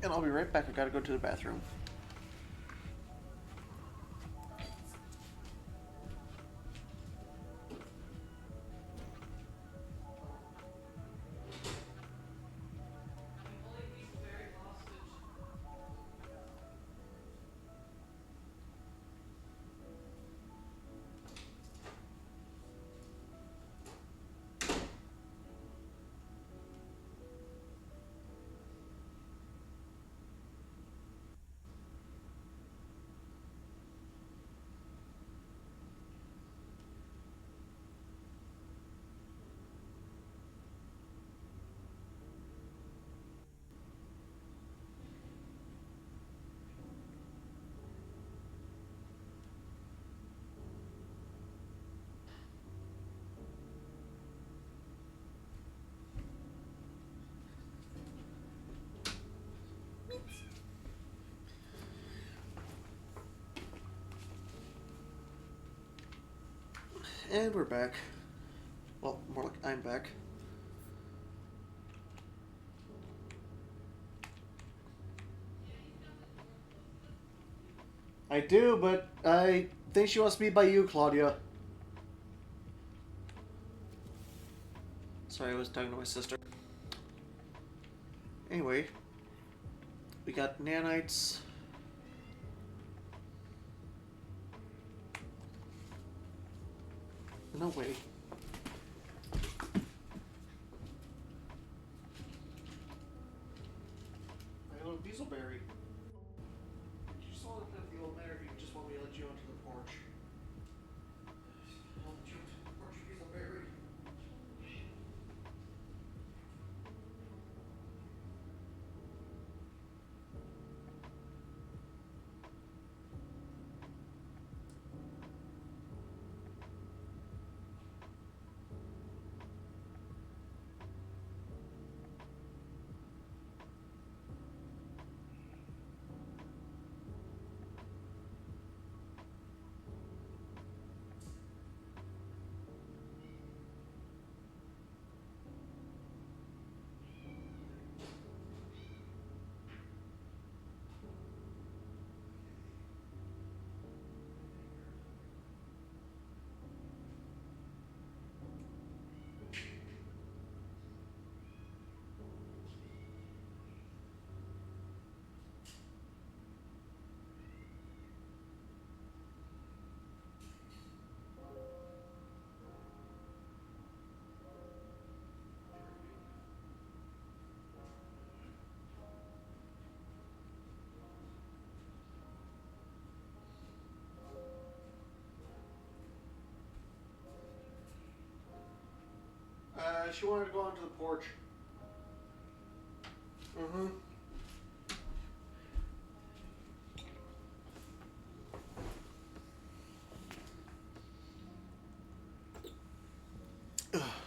And I'll be right back. I gotta go to the bathroom. And we're back. Well, more like I'm back. I do, but I think she wants to be by you, Claudia. Sorry, I was talking to my sister. Anyway, we got nanites. No way. I got a Beezleberry. You just want to live the old man, or you just want me to let you onto the porch? I'll let you onto the porch, Beezleberry. She wanted to go onto the porch. Mm-hmm.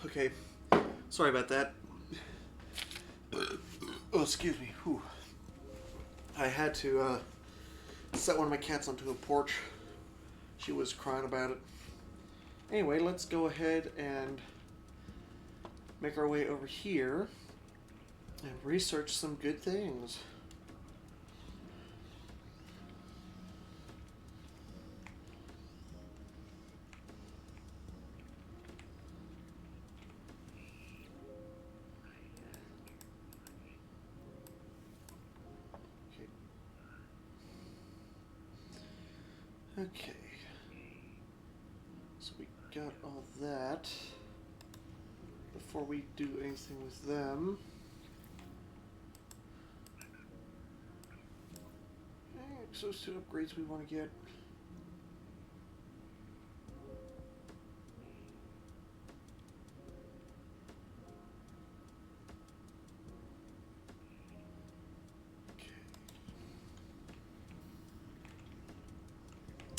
Okay. Sorry about that. Oh, excuse me. Whew. I had to set one of my cats onto a porch. She was crying about it. Anyway, let's go ahead and make our way over here and research some good things. Okay. So we got all that. Before we do anything with them, so those two upgrades we want to get.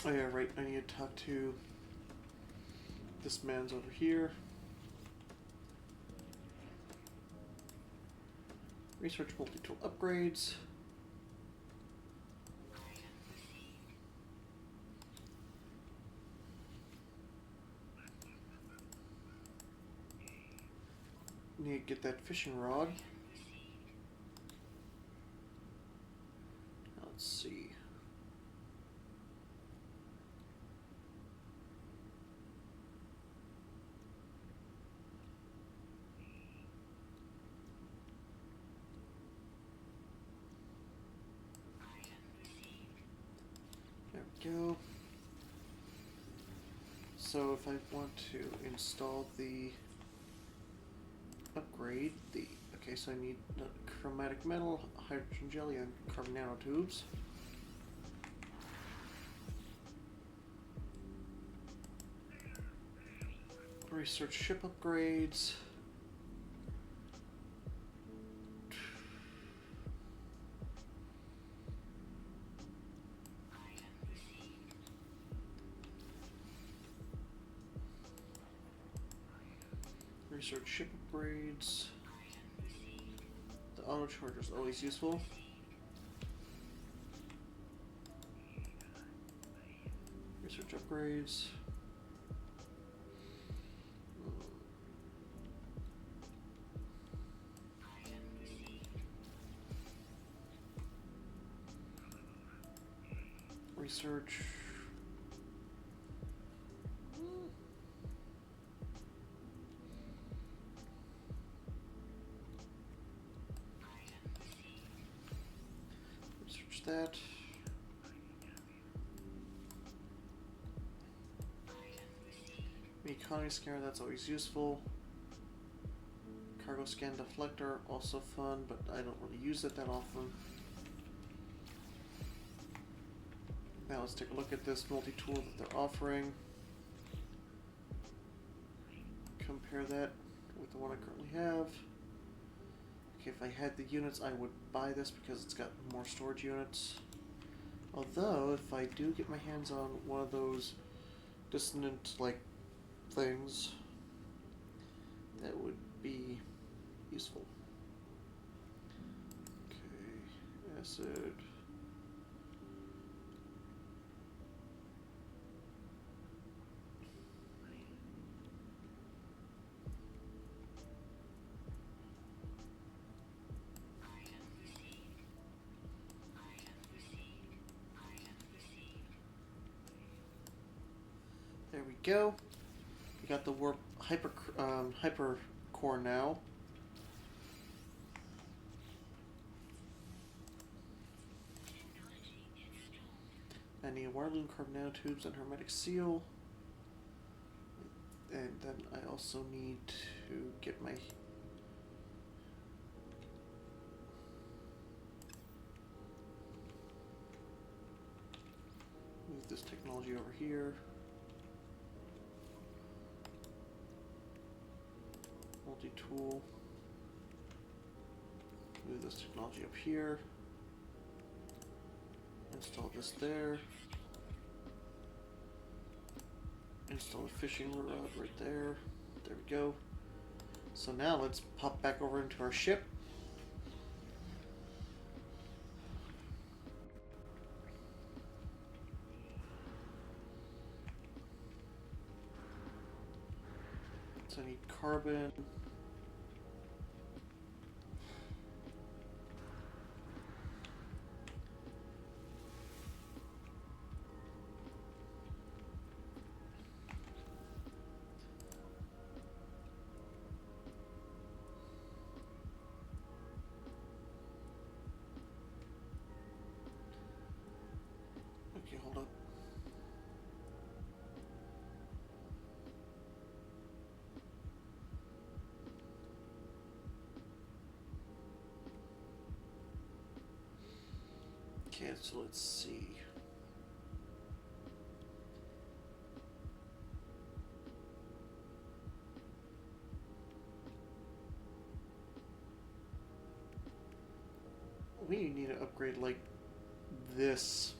Oh yeah, right, I need to talk to this man's over here. Research multi-tool upgrades. Need to get that fishing rod. Let's see. There we go. So if I want to install the upgrade, okay, so I need chromatic metal, hydrogen jelly, and carbon nanotubes. Research ship upgrades. Research ship upgrades. The auto charger is always useful. Research upgrades. Research. Research that. Economy scanner, that's always useful. Cargo scan deflector, also fun, but I don't really use it that often. Now let's take a look at this multi-tool that they're offering. Compare that with the one I currently have. Okay, if I had the units, I would buy this because it's got more storage units. Although, if I do get my hands on one of those dissonant-like things, that would be useful. Okay, acid. There we go. We got the warp hyper core now. I need Wireloon carbon nanotubes and hermetic seal. And then I also need to get my move this technology over here. multi-tool. Move this technology up here. Install this there. Install the fishing rod right there. There we go. So now let's pop back over into our ship. So I need carbon. Okay, hold up. Okay, so let's see. We need to upgrade like this.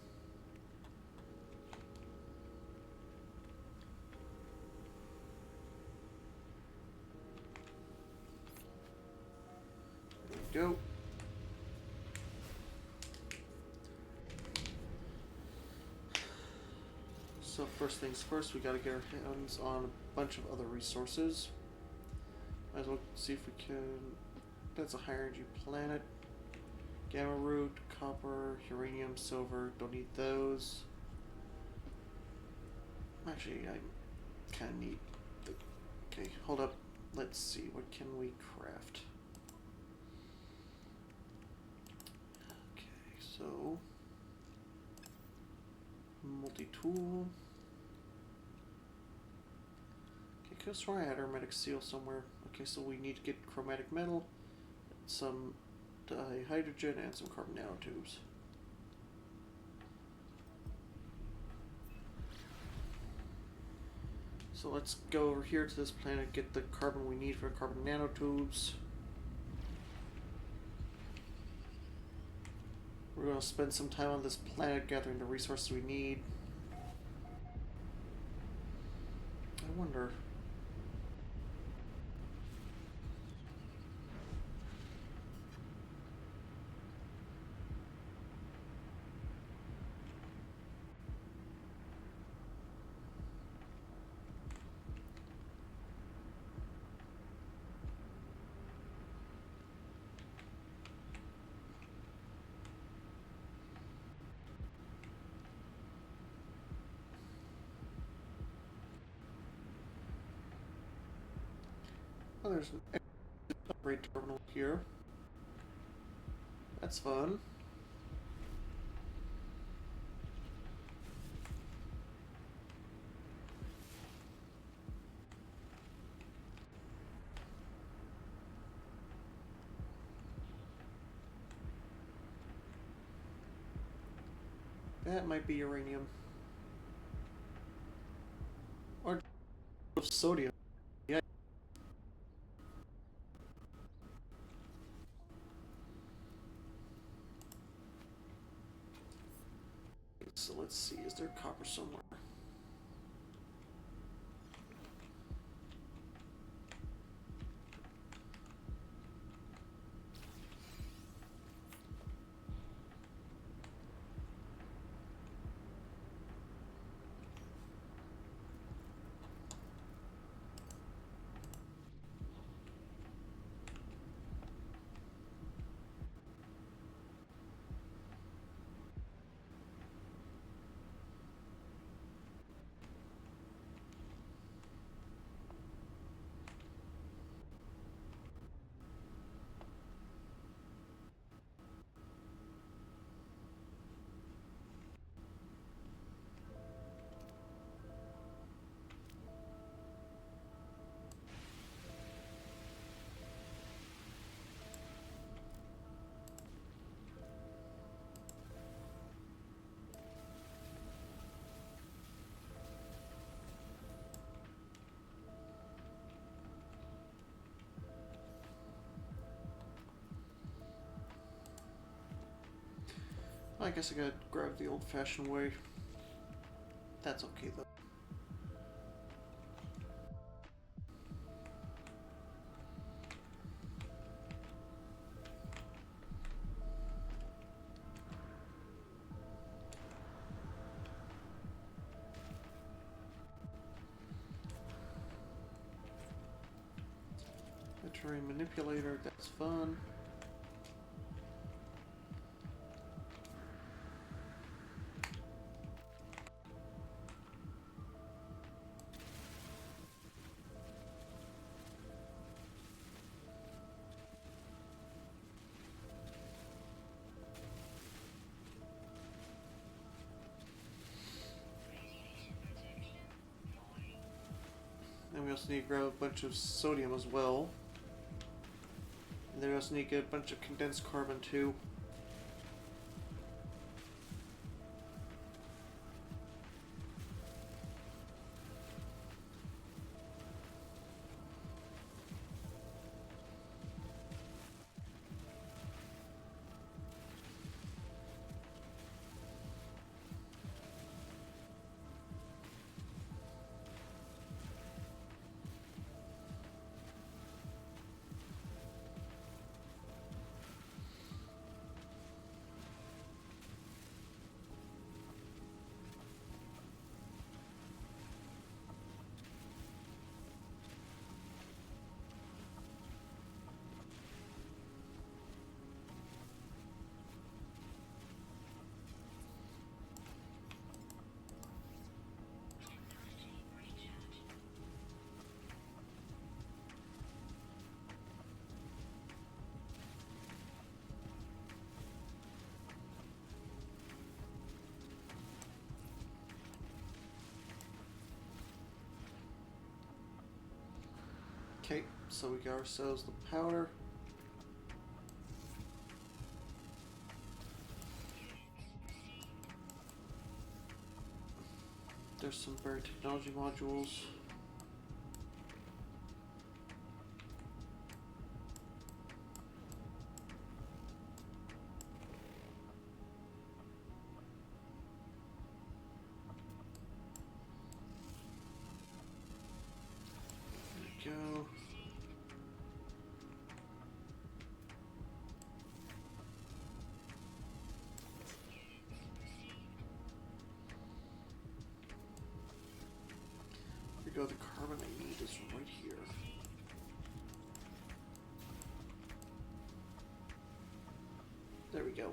There we go. So first things first, we gotta get our hands on a bunch of other resources. Might as well see if we can. That's a high energy planet. Gamma root, copper, uranium, silver. Don't need those. Actually, I kind of need. Okay, hold up. Let's see. What can we craft? Okay, so multi-tool. Okay, could I had hermetic seal somewhere. Okay, so we need to get chromatic metal, some dihydrogen, and some carbon nanotubes. So let's go over here to this planet, get the carbon we need for carbon nanotubes. We're going to spend some time on this planet gathering the resources we need. I wonder. Oh, there's an upgrade terminal here. That's fun. That might be uranium. Or sodium. Yeah. So let's see, is there copper somewhere? I guess I gotta grab the old-fashioned way. That's okay though. Terrain manipulator, that's fun. And we also need to grab a bunch of sodium as well. And then we also need to get a bunch of condensed carbon too. Okay, so we got ourselves the powder. There's some buried technology modules. There we go. Here we go, the carbon I need is right here. There we go.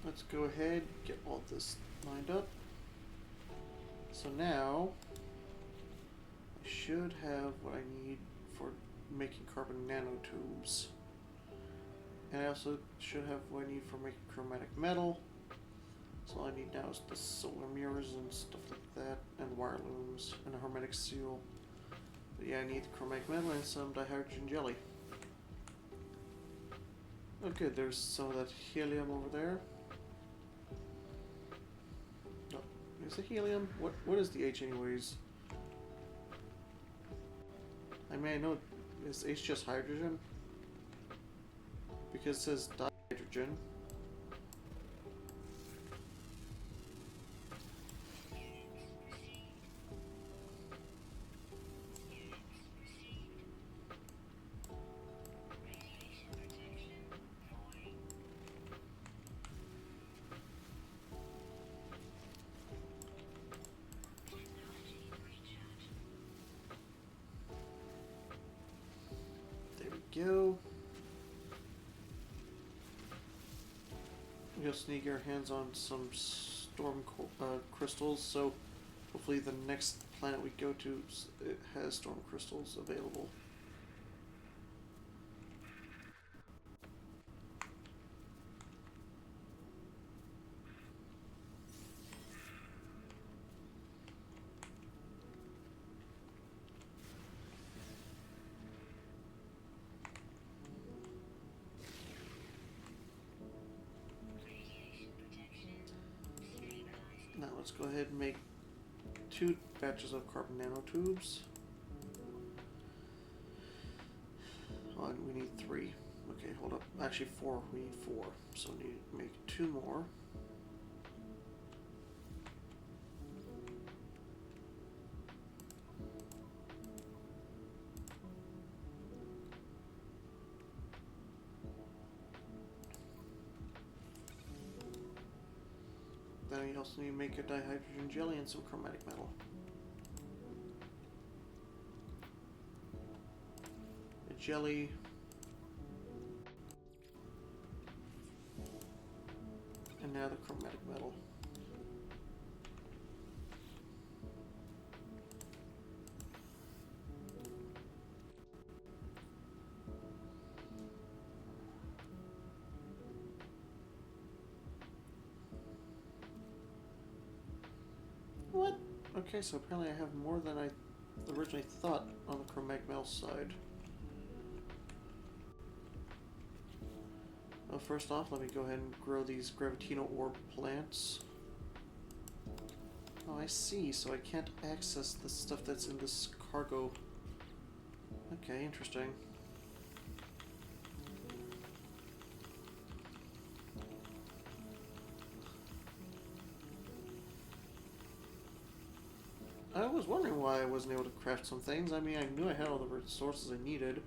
Let's go ahead, get all this lined up. So now, I should have what I need for making carbon nanotubes. And I also should have what I need for making chromatic metal. So all I need now is the solar mirrors and stuff like that, and wire looms, and a hermetic seal. But yeah, I need the chromatic metal and some dihydrogen jelly. Oh good, there's some of that helium over there. Is it helium? What is the H anyways? I mean, I know, is H just hydrogen? Because it says dihydrogen. Go. We just need to get our hands on some storm crystals, so Hopefully the next planet we go to it has storm crystals available. Now let's go ahead and make 2 batches of carbon nanotubes. Oh, and we need 3. Okay, hold up. Actually 4. We need 4. So we need to make 2 more. Then we also need to make a dihydrogen jelly and some chromatic metal. A jelly. And now the chromatic metal. What? Okay, so apparently I have more than I originally thought on the chromatic metal side. Well, first off, let me go ahead and grow these Gravitino orb plants. Oh, I see, so I can't access the stuff that's in this cargo. Okay, interesting. I was wondering why I wasn't able to craft some things. I mean, I knew I had all the resources I needed.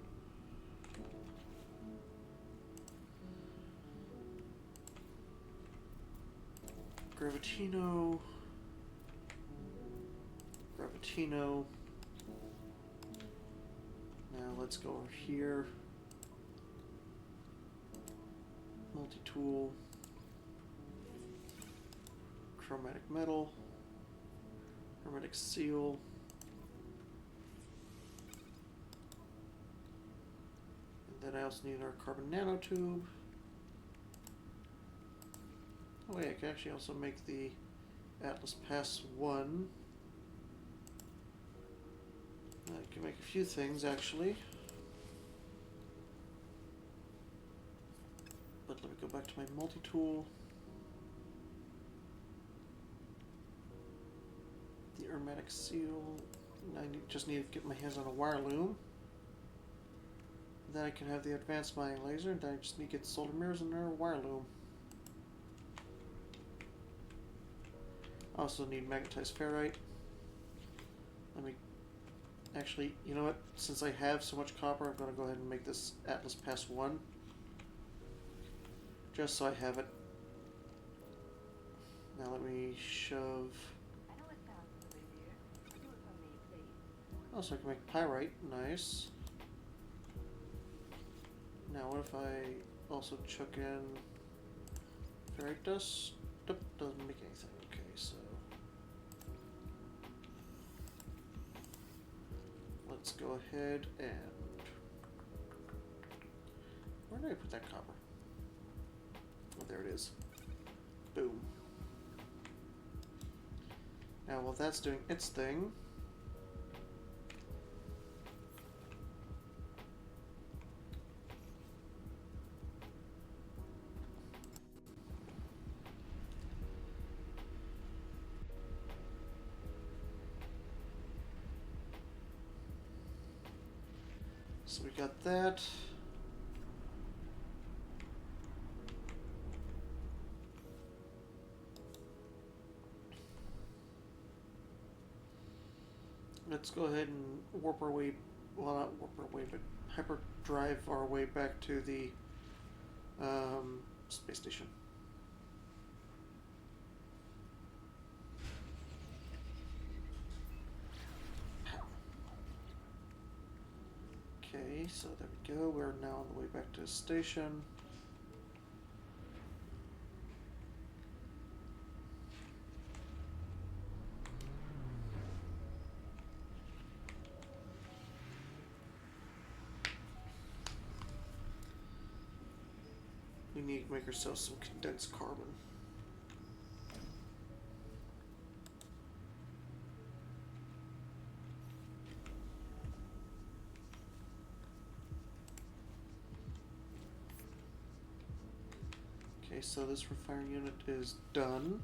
Gravitino. Gravitino. Now let's go over here. Multi-tool. Chromatic metal. Hermetic seal. And then I also need our carbon nanotube. Oh wait, I can actually also make the Atlas Pass 1. I can make a few things actually. But let me go back to my multi-tool. The hermetic seal. I just need to get my hands on a wire loom. Then I can have the advanced mining laser, and then I just need to get solar mirrors and a wire loom. I also need magnetized ferrite. Let me actually, you know what? Since I have so much copper, I'm going to go ahead and make this Atlas Pass 1. Just so I have it. Now let me shove. Oh, so I can make pyrite. Nice. Now what if I also chuck in ferrite dust? Nope, doesn't make anything. Okay, so let's go ahead and where did I put that copper? Oh, there it is. Boom. Now while that's doing its thing, so we got that. Let's go ahead and warp our way, well not warp our way, but hyperdrive our way back to the space station. Okay, so there we go. We're now on the way back to the station. need to make ourselves some condensed carbon. Okay, so this refinery unit is done.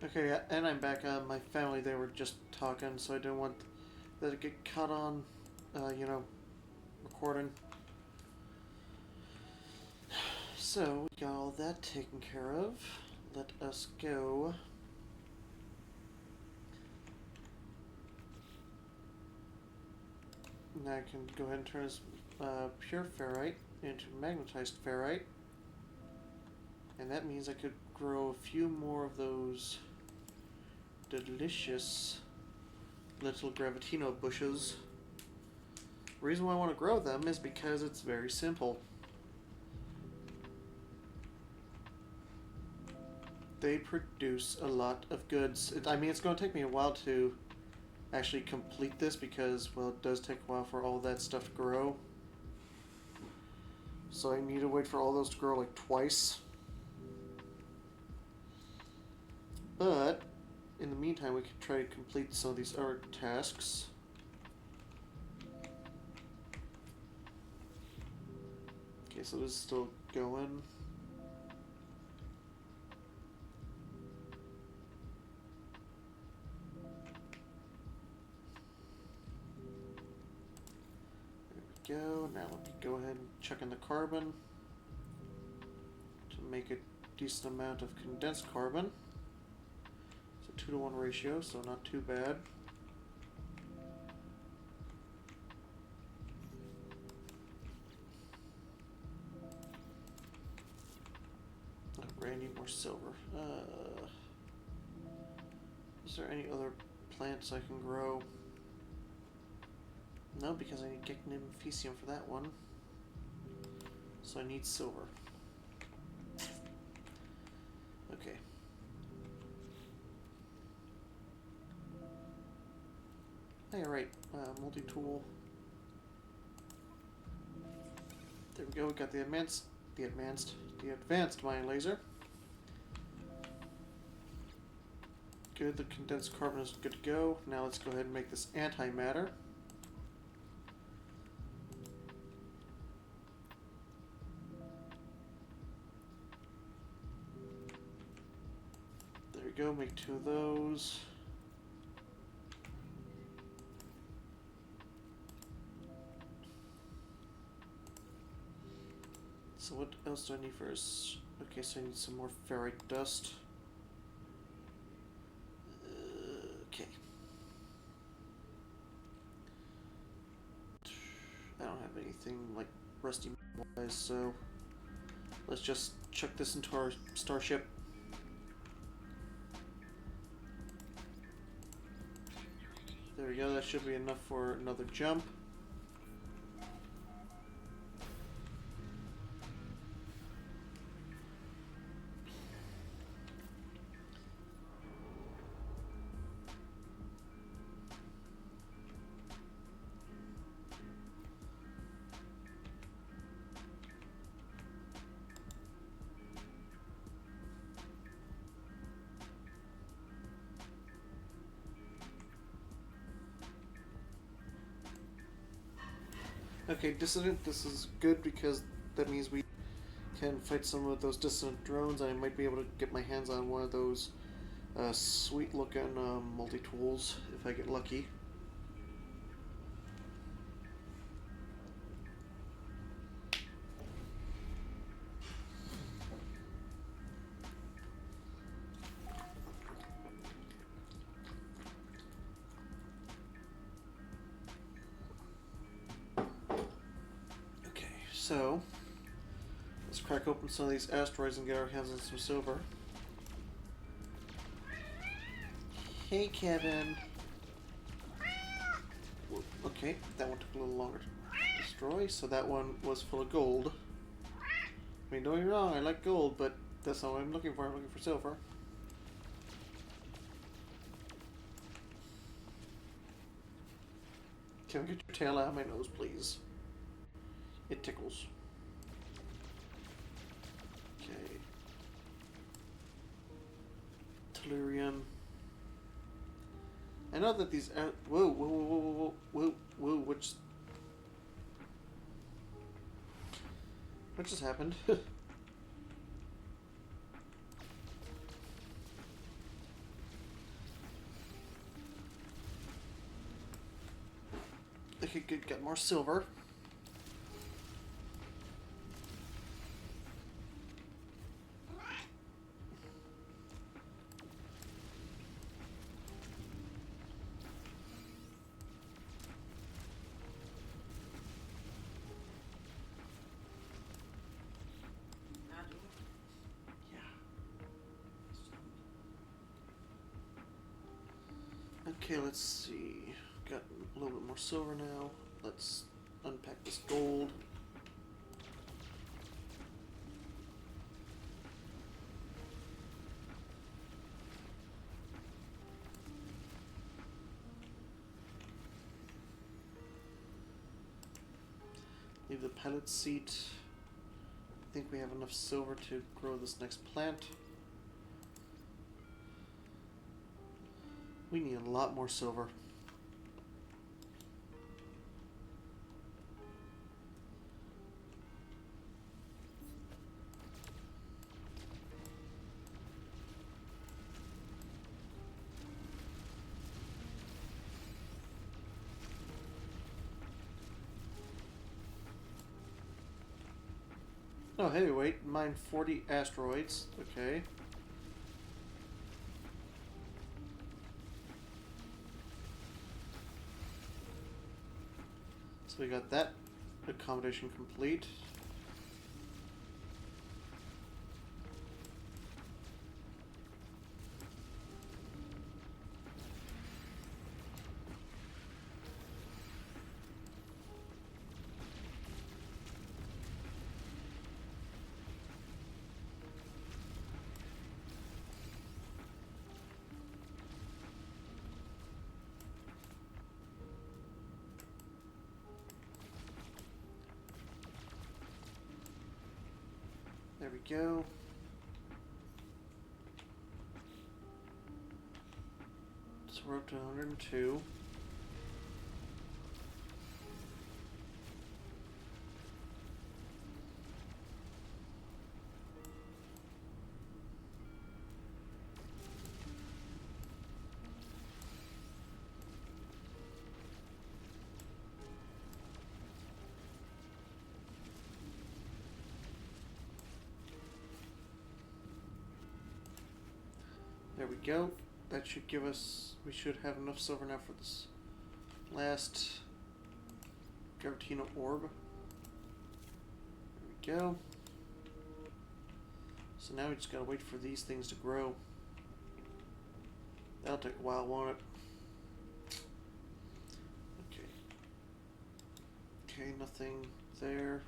Okay, and I'm back. My family, they were just talking, so I didn't want that to get caught on, recording. So, we got all that taken care of. Let us go. Now I can go ahead and turn this pure ferrite into magnetized ferrite. And that means I could grow a few more of those delicious little Gravitino bushes. The reason why I want to grow them is because it's very simple. They produce a lot of goods. I mean, it's going to take me a while to actually complete this because, well, it does take a while for all that stuff to grow. So I need to wait for all those to grow like twice. But in the meantime, we can try to complete some of these other tasks. Okay, so this is still going. There we go. Now let me go ahead and check in the carbon to make a decent amount of condensed carbon. 2-to-1 ratio, so not too bad. Oh, I need more silver. Is there any other plants I can grow? No, because I need Gechnimphecium for that one. So I need silver. Okay. Hey, right, multi-tool. There we go. We got the advanced mining laser. Good. The condensed carbon is good to go. Now let's go ahead and make this antimatter. There we go. Make 2 of those. So what else do I need first? Okay, so I need some more ferrite dust. Okay. I don't have anything like rusty wise, so let's just chuck this into our starship. There we go, that should be enough for another jump. Okay, Dissident, this is good because that means we can fight some of those Dissident drones. I might be able to get my hands on one of those sweet looking multi-tools if I get lucky. So, let's crack open some of these asteroids and get our hands on some silver. Hey, Kevin. Okay, that one took a little longer to destroy, so that one was full of gold. I mean, don't get me wrong, I like gold, but that's not what I'm looking for. I'm looking for silver. Can we get your tail out of my nose, please? It tickles. Okay. Tellurium. I know that these. Whoa, whoa, whoa, whoa, whoa, whoa, whoa! What just happened? I could get more silver. Okay, let's see. Got a little bit more silver now. Let's unpack this gold. Leave the pilot seat. I think we have enough silver to grow this next plant. We need a lot more silver. Oh, hey, wait. Mine 40 asteroids. Okay. So we got that accommodation complete. There we go. So we're up to 102. There we go. That should give us, we should have enough silver now for this last Gravitino orb. There we go. So now we just gotta wait for these things to grow. That'll take a while, won't it? Okay, nothing there.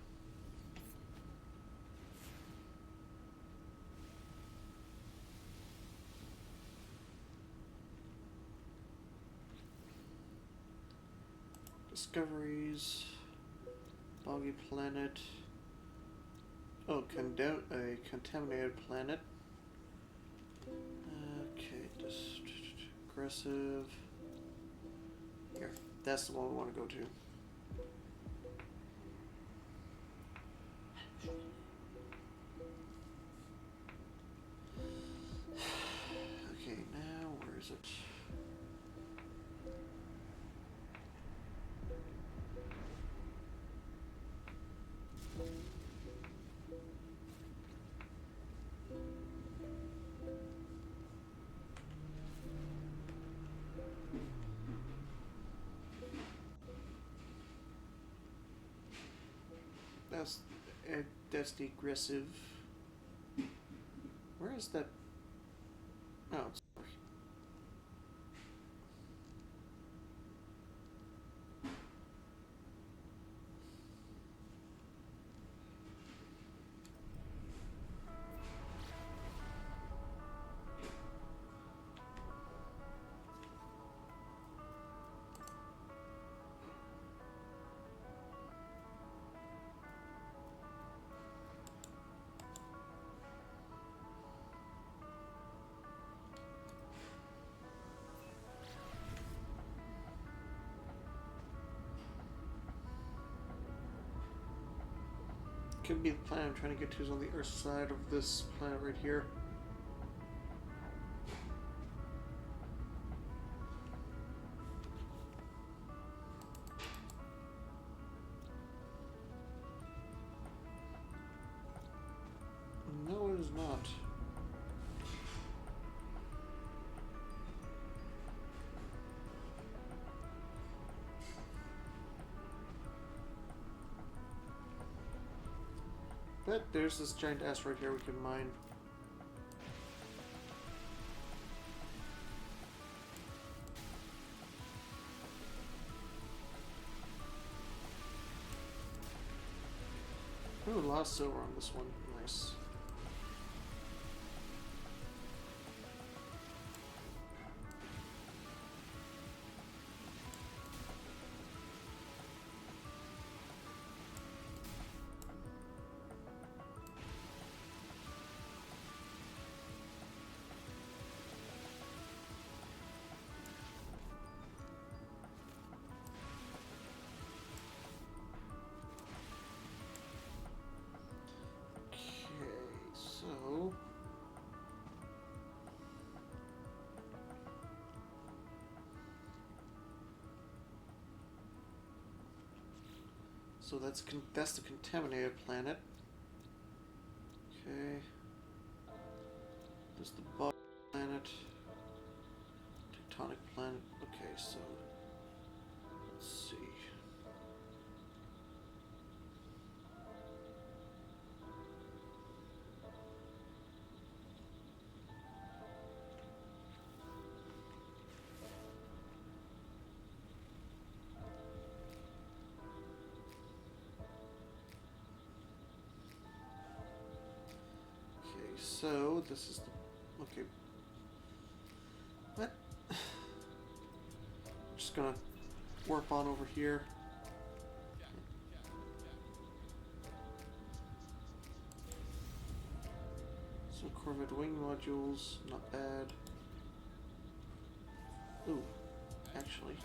Discoveries. Boggy planet. Oh, a contaminated planet. Okay, just aggressive. Here, that's the one we want to go to. Okay, now where is it? That's the aggressive. Where is that? Oh, sorry. Could be the planet I'm trying to get to is on the Earth side of this planet right here. No, it is not. But there's this giant asteroid here we can mine. Ooh, a lot of silver on this one. Nice. So that's the contaminated planet. Okay. There's the bug planet. Tectonic planet. Okay, so let's see. So this is the okay. What? I'm just gonna warp on over here. So Corvette wing modules, not bad. Ooh, actually,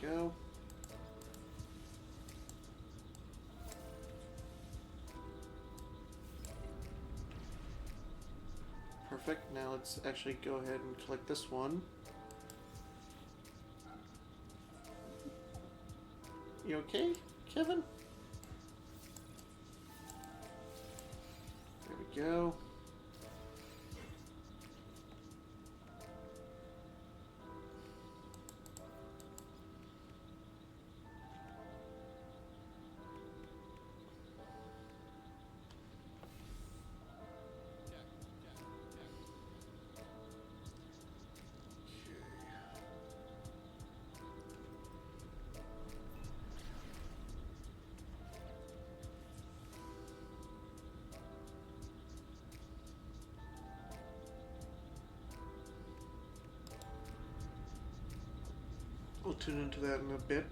there we go. Perfect, now let's actually go ahead and collect this one. You okay, Kevin? There we go. We'll tune into that in a bit.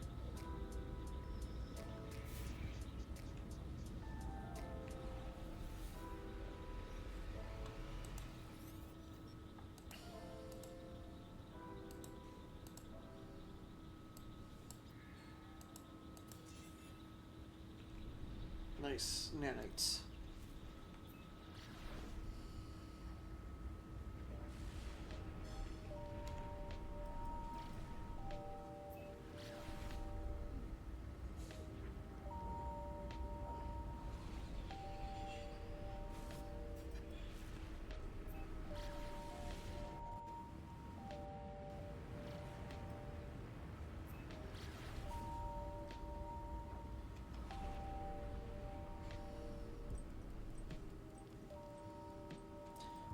Nice nanites.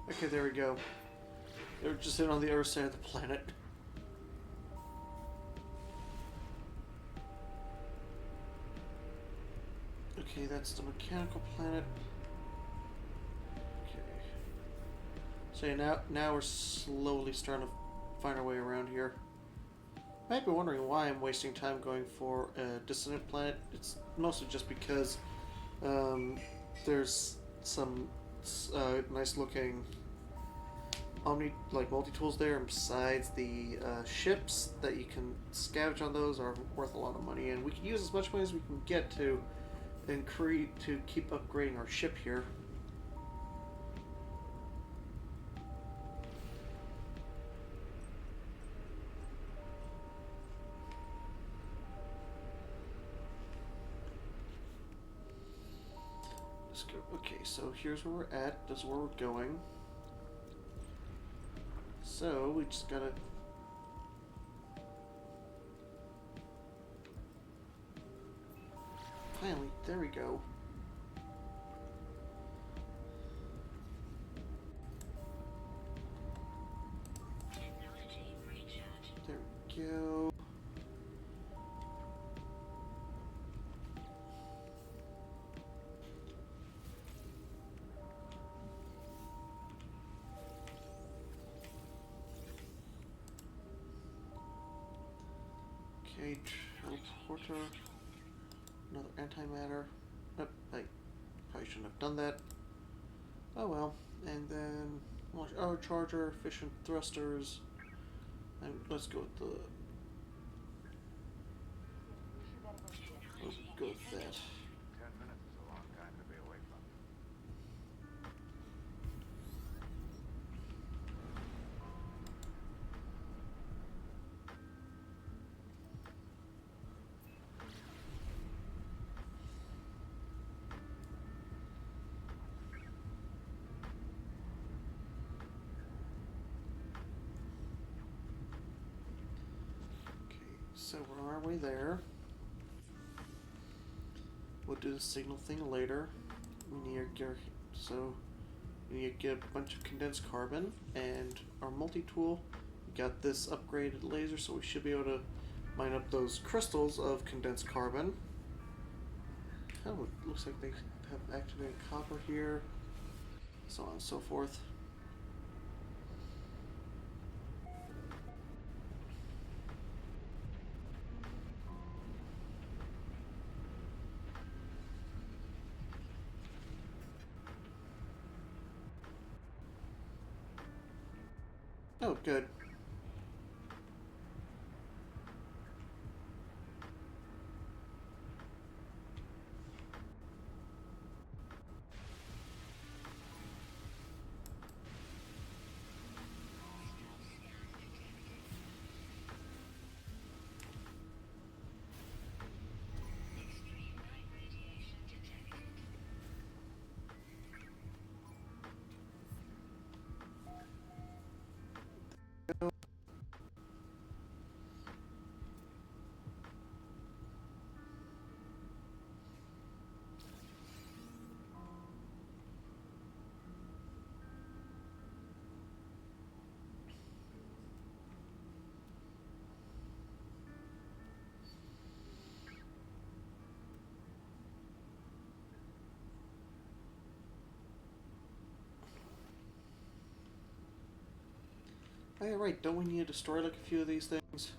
Okay, there we go. They're just in on the other side of the planet. Okay, that's the mechanical planet. Okay. So yeah, now we're slowly starting to find our way around here. You might be wondering why I'm wasting time going for a dissonant planet. It's mostly just because there's some nice looking multi-tools there, and besides the ships that you can scavenge on those are worth a lot of money, and we can use as much money as we can get to keep upgrading our ship here. Let's go. Okay, so here's where we're at. This is where we're going. So we just gotta finally, there we go. There we go. Okay, teleporter. Another antimatter. Nope, I probably shouldn't have done that. Oh well. And then our charger, efficient thrusters. And let's go with the. Let's go with that. 10 minutes is a long time to be away from Okay, so we're on our way there. We'll do the signal thing later. We need to get a bunch of condensed carbon and our multi-tool. We got this upgraded laser, so we should be able to mine up those crystals of condensed carbon. Oh, it looks like they have activated copper here, so on and so forth. Oh, good. Oh, yeah, right. Don't we need to destroy like a few of these things?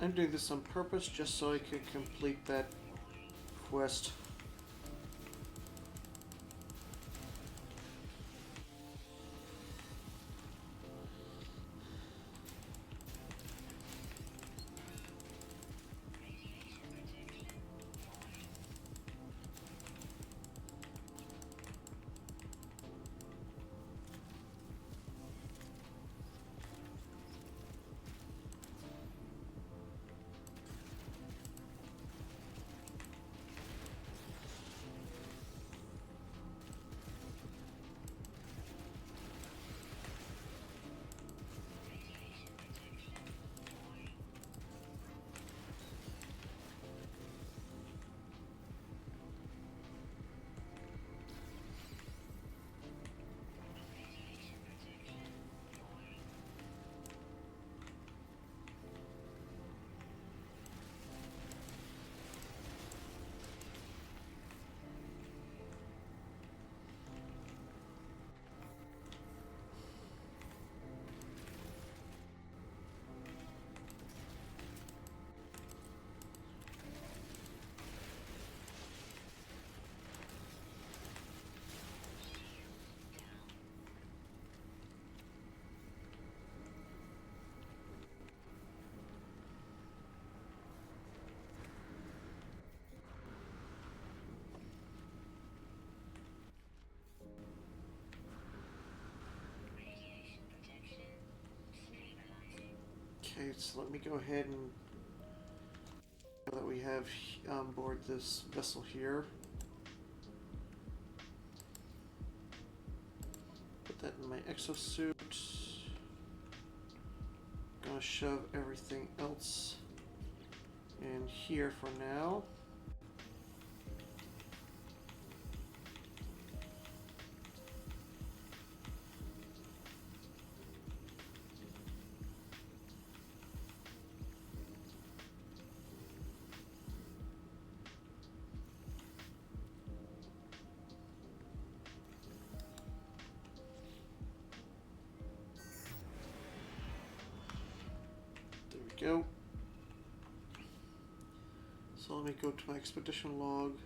I'm doing this on purpose just so I can complete that quest. Okay, so let me go ahead and that we have on board this vessel here. Put that in my exosuit. Gonna shove everything else in here for now. There we go. So let me go to my expedition log.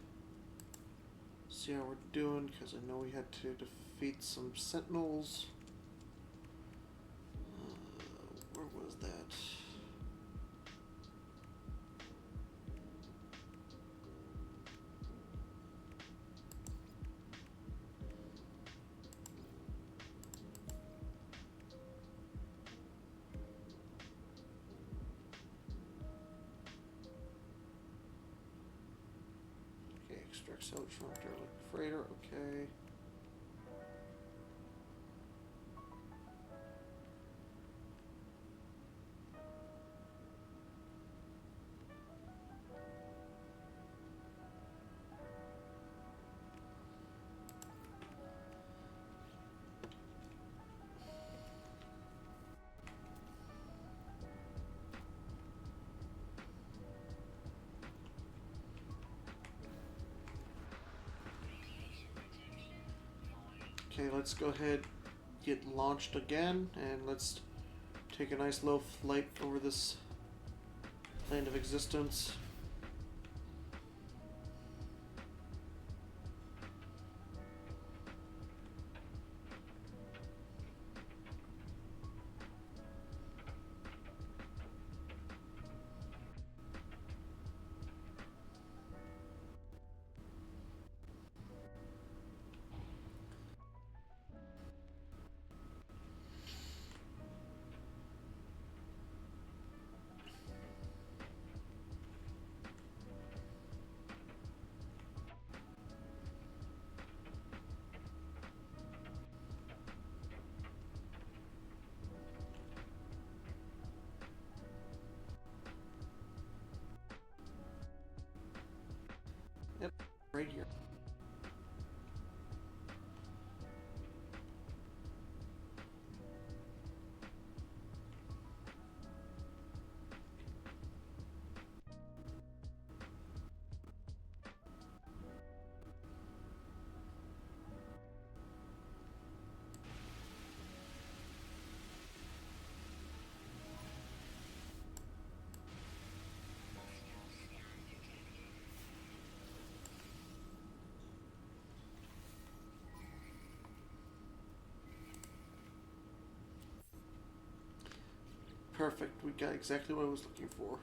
See how we're doing, because I know we had to defeat some sentinels. Where was that? Okay, extract salvage from derelict freighter, okay. Okay, let's go ahead, get launched again, and let's take a nice low flight over this plane of existence. Yep, right here. Perfect. We got exactly what I was looking for.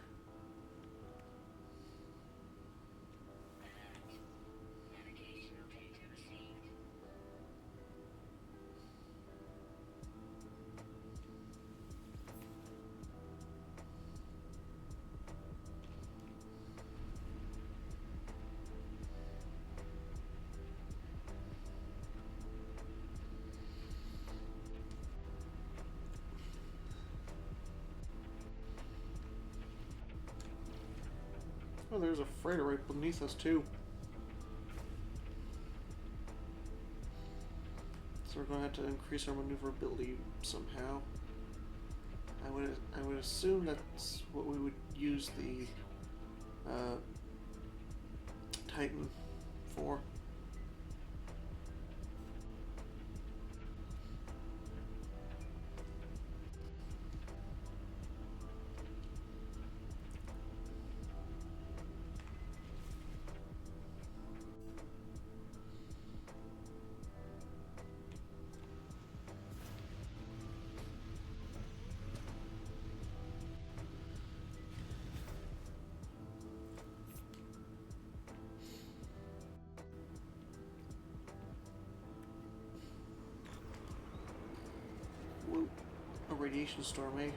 Oh, there's a freighter right beneath us too. So we're going to have to increase our maneuverability somehow. I would assume that's what we would use the Titan for. Whoa, a radiation storm, eh?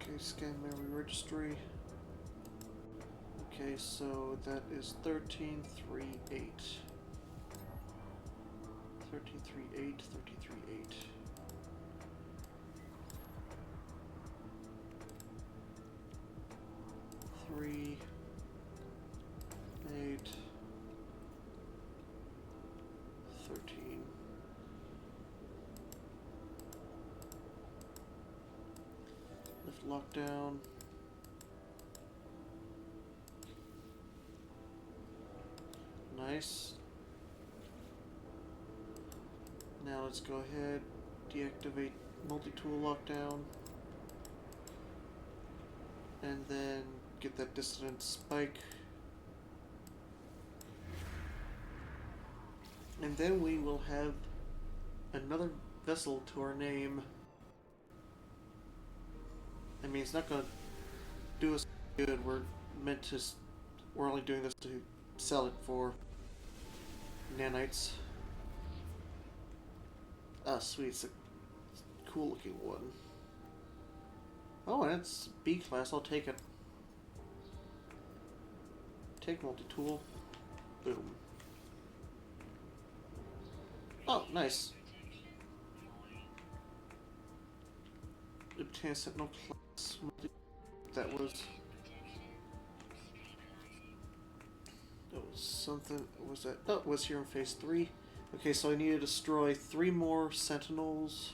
Okay, scan memory registry. Okay, so that is 1338. 1338, 1338. Three, 8, 13. Lift lockdown. Nice. Now let's go ahead, deactivate multi-tool lockdown, and then get that dissonance spike. And then we will have another vessel to our name. I mean, it's not gonna do us good. We're only doing this to sell it for nanites. Ah, sweet, it's a cool looking one. Oh, and it's B class, I'll take it. Take multi-tool. Boom. Oh, nice. Obtain Sentinel class. That was something. What was that? Oh, it was here in phase 3. Okay, so I need to destroy 3 more Sentinels.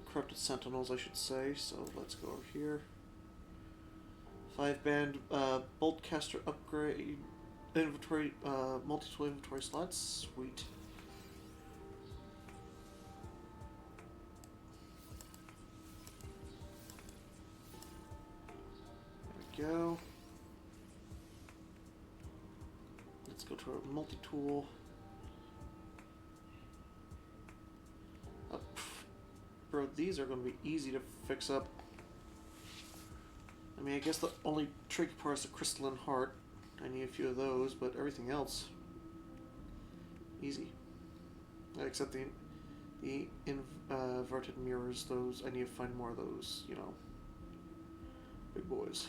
Corrupted Sentinels, I should say. So let's go over here. 5-band Boltcaster upgrade. Inventory, multi-tool inventory slots. Sweet. There we go. Let's go to our multi-tool. Bro, these are going to be easy to fix up. I mean, I guess the only tricky part is the crystalline heart. I need a few of those, but everything else, easy. Except the inverted mirrors. Those, I need to find more of those. You know, big boys.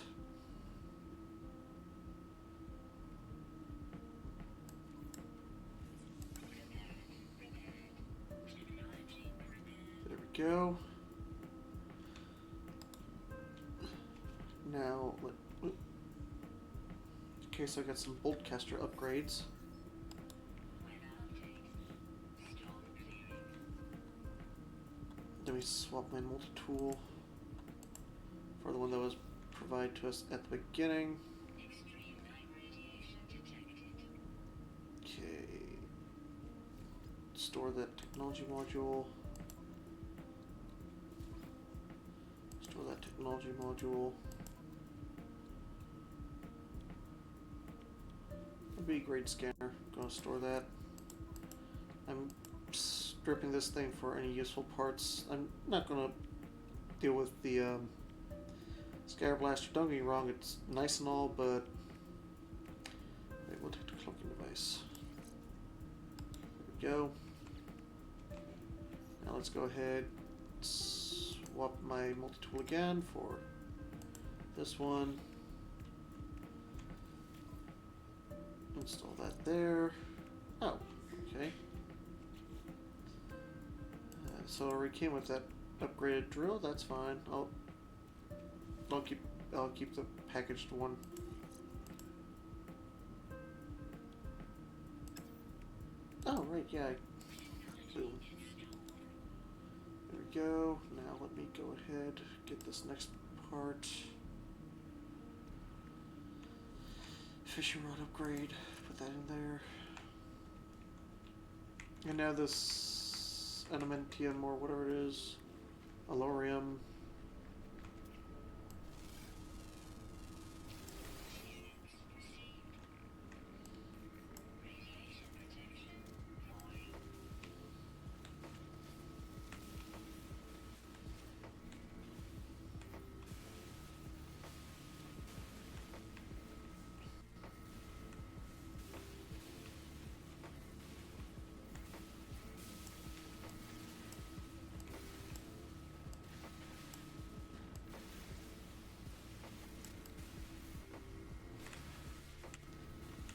There we go. Now, okay, so I got some Boltcaster upgrades. Let me swap my multi-tool for the one that was provided to us at the beginning. Okay, store that technology module. Store that technology module. A B grade scanner. Gonna store that. I'm stripping this thing for any useful parts. I'm not gonna deal with the Scatter Blaster. Don't get me wrong, it's nice and all, but wait, we'll take the clunking device. There we go. Now let's go ahead, swap my multi-tool again for this one. Install that there. Oh, okay. So it already came with that upgraded drill. That's fine. I'll keep the packaged one. Oh right, yeah. Boom. There we go. Now let me go ahead, get this next part. Fishing rod upgrade. Put that in there. And now this Elementium or whatever it is, Alorium.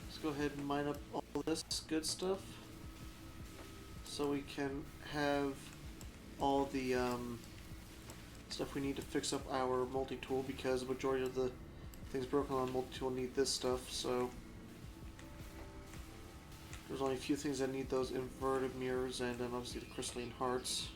Let's go ahead and mine up all this good stuff so we can have all the stuff we need to fix up our multi-tool, because the majority of the things broken on multi-tool need this stuff, so there's only a few things that need those inverted mirrors, and then obviously the crystalline hearts.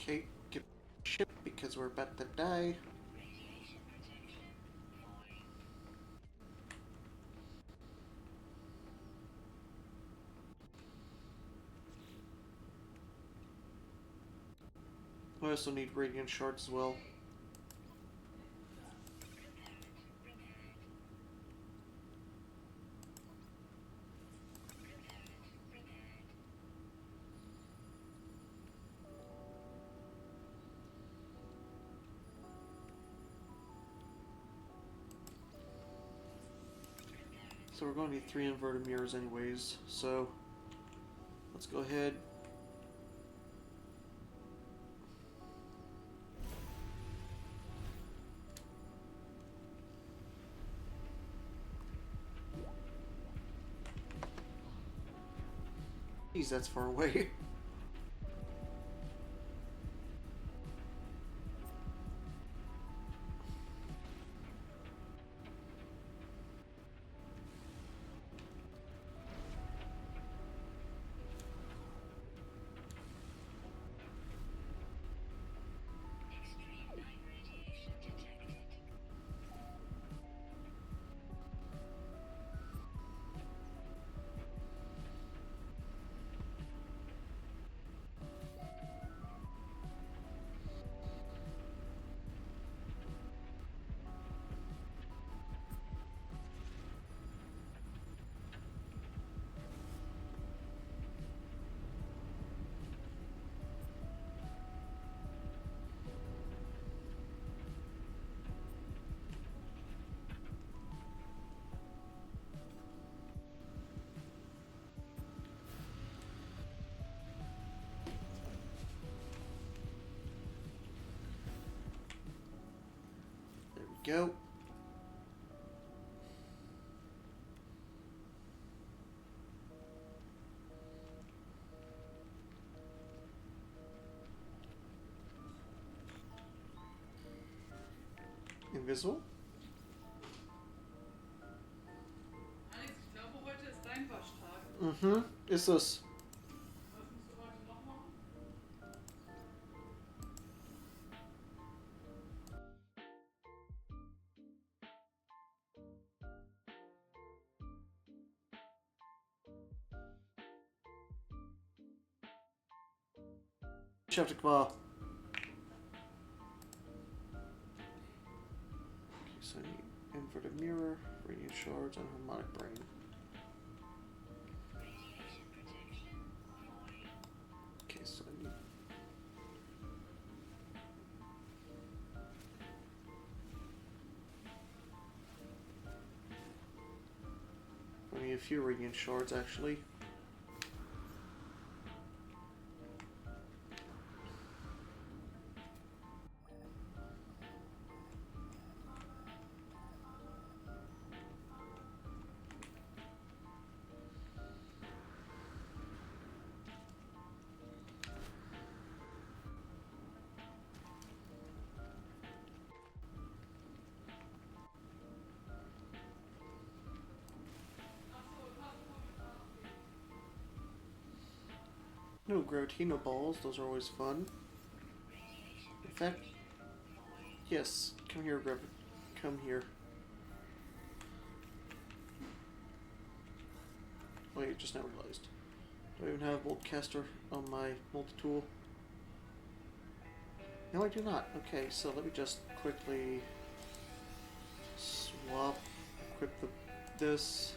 Okay, get ship because we're about to die. We also need radiant shards as well. So we're going to need 3 inverted mirrors anyways, so let's go ahead. Jeez, that's far away. go. Invisible? Alex, ich glaube, heute ist dein Waschtag. Mhm, ist es. Was musst du heute noch machen? Ich habe mal. Okay, so I need inverted mirror, radiant shards, and harmonic brain. Okay, so I need a few radiant shards actually. No Gravitino balls, those are always fun. In fact, yes, come here, come here. Wait, just now realized. Do I even have Boltcaster on my multi-tool? No, I do not. Okay, so let me just quickly swap, equip this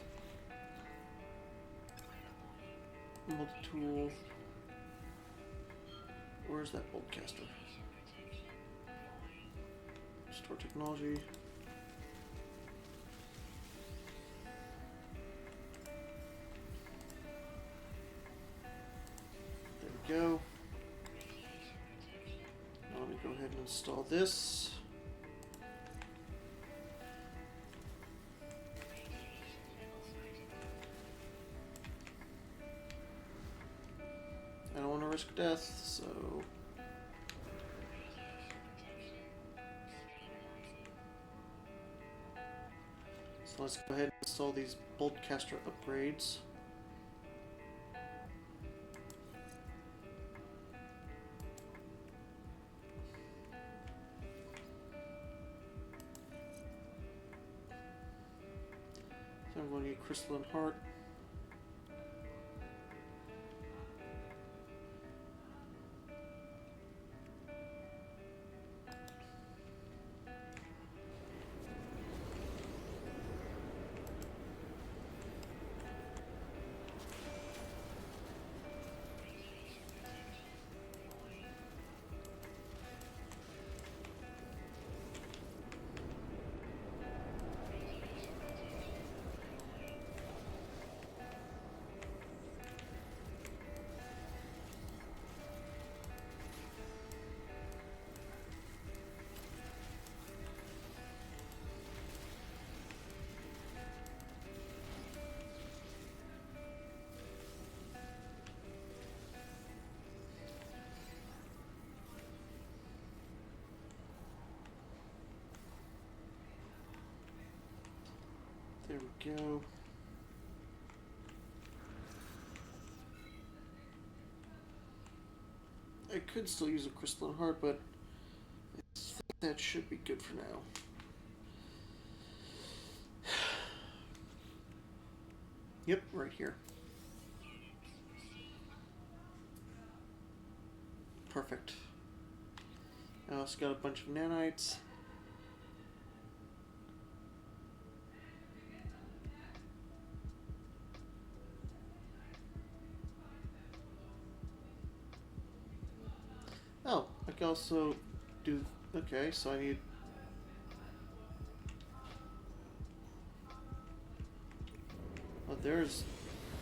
multi-tool. Where's that Boltcaster? Store technology. There we go. Now let me go ahead and install this. I don't want to risk death, so... So let's go ahead and install these Boltcaster upgrades. So I'm going to need Crystalline Heart. There we go. I could still use a Crystalline Heart, but I think that should be good for now. Yep, right here. Perfect. I also got a bunch of nanites. Oh, I can also do... Okay, so I need... Oh, there's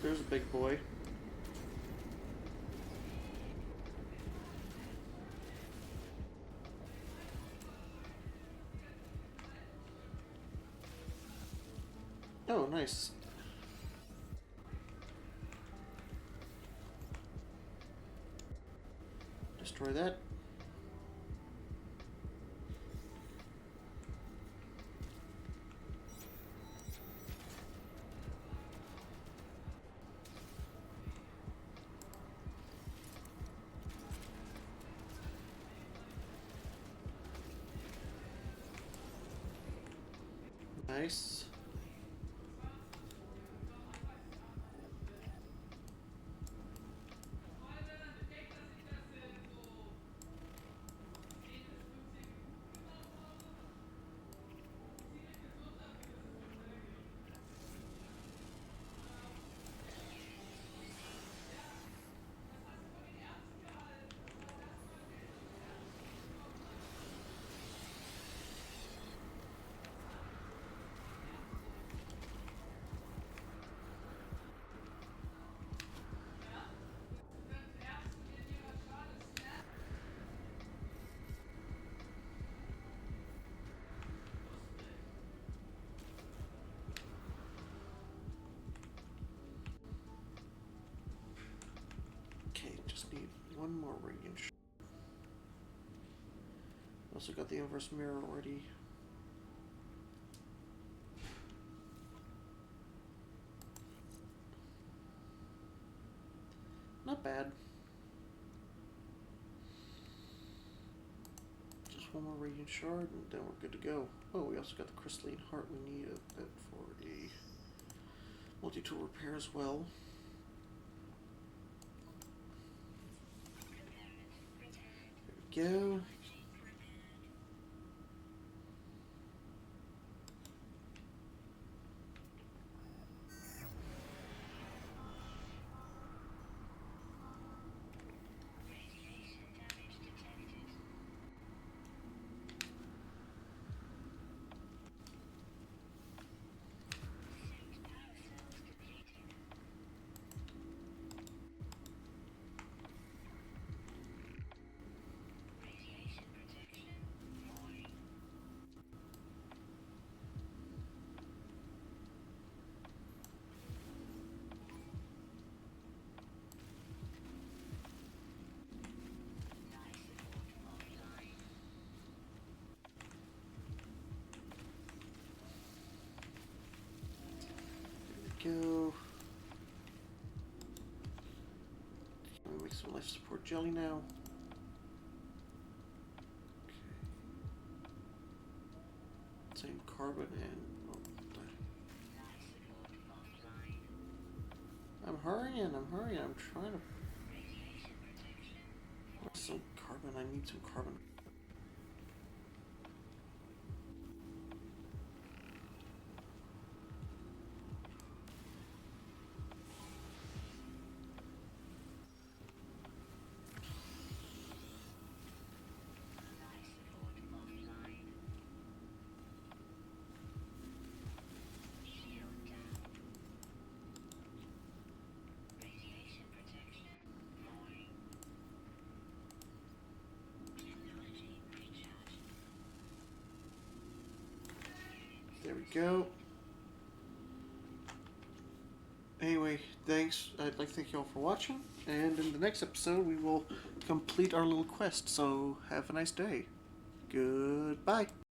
a big boy. nice. Destroy that. Nice. Okay, just need one more radiant. Also got the inverse mirror already. Not bad. Just one more radiant shard and then we're good to go. Oh, we also got the crystalline heart. We need that for a multi-tool repair as well. There we go. Go. Can we make some life support jelly now? Okay. Same carbon and. Oh, I'm hurrying. I'm trying to. Where's some carbon? I need some carbon. There we go. Anyway, thanks. I'd like to thank you all for watching. And in the next episode, we will complete our little quest. So have a nice day. Goodbye.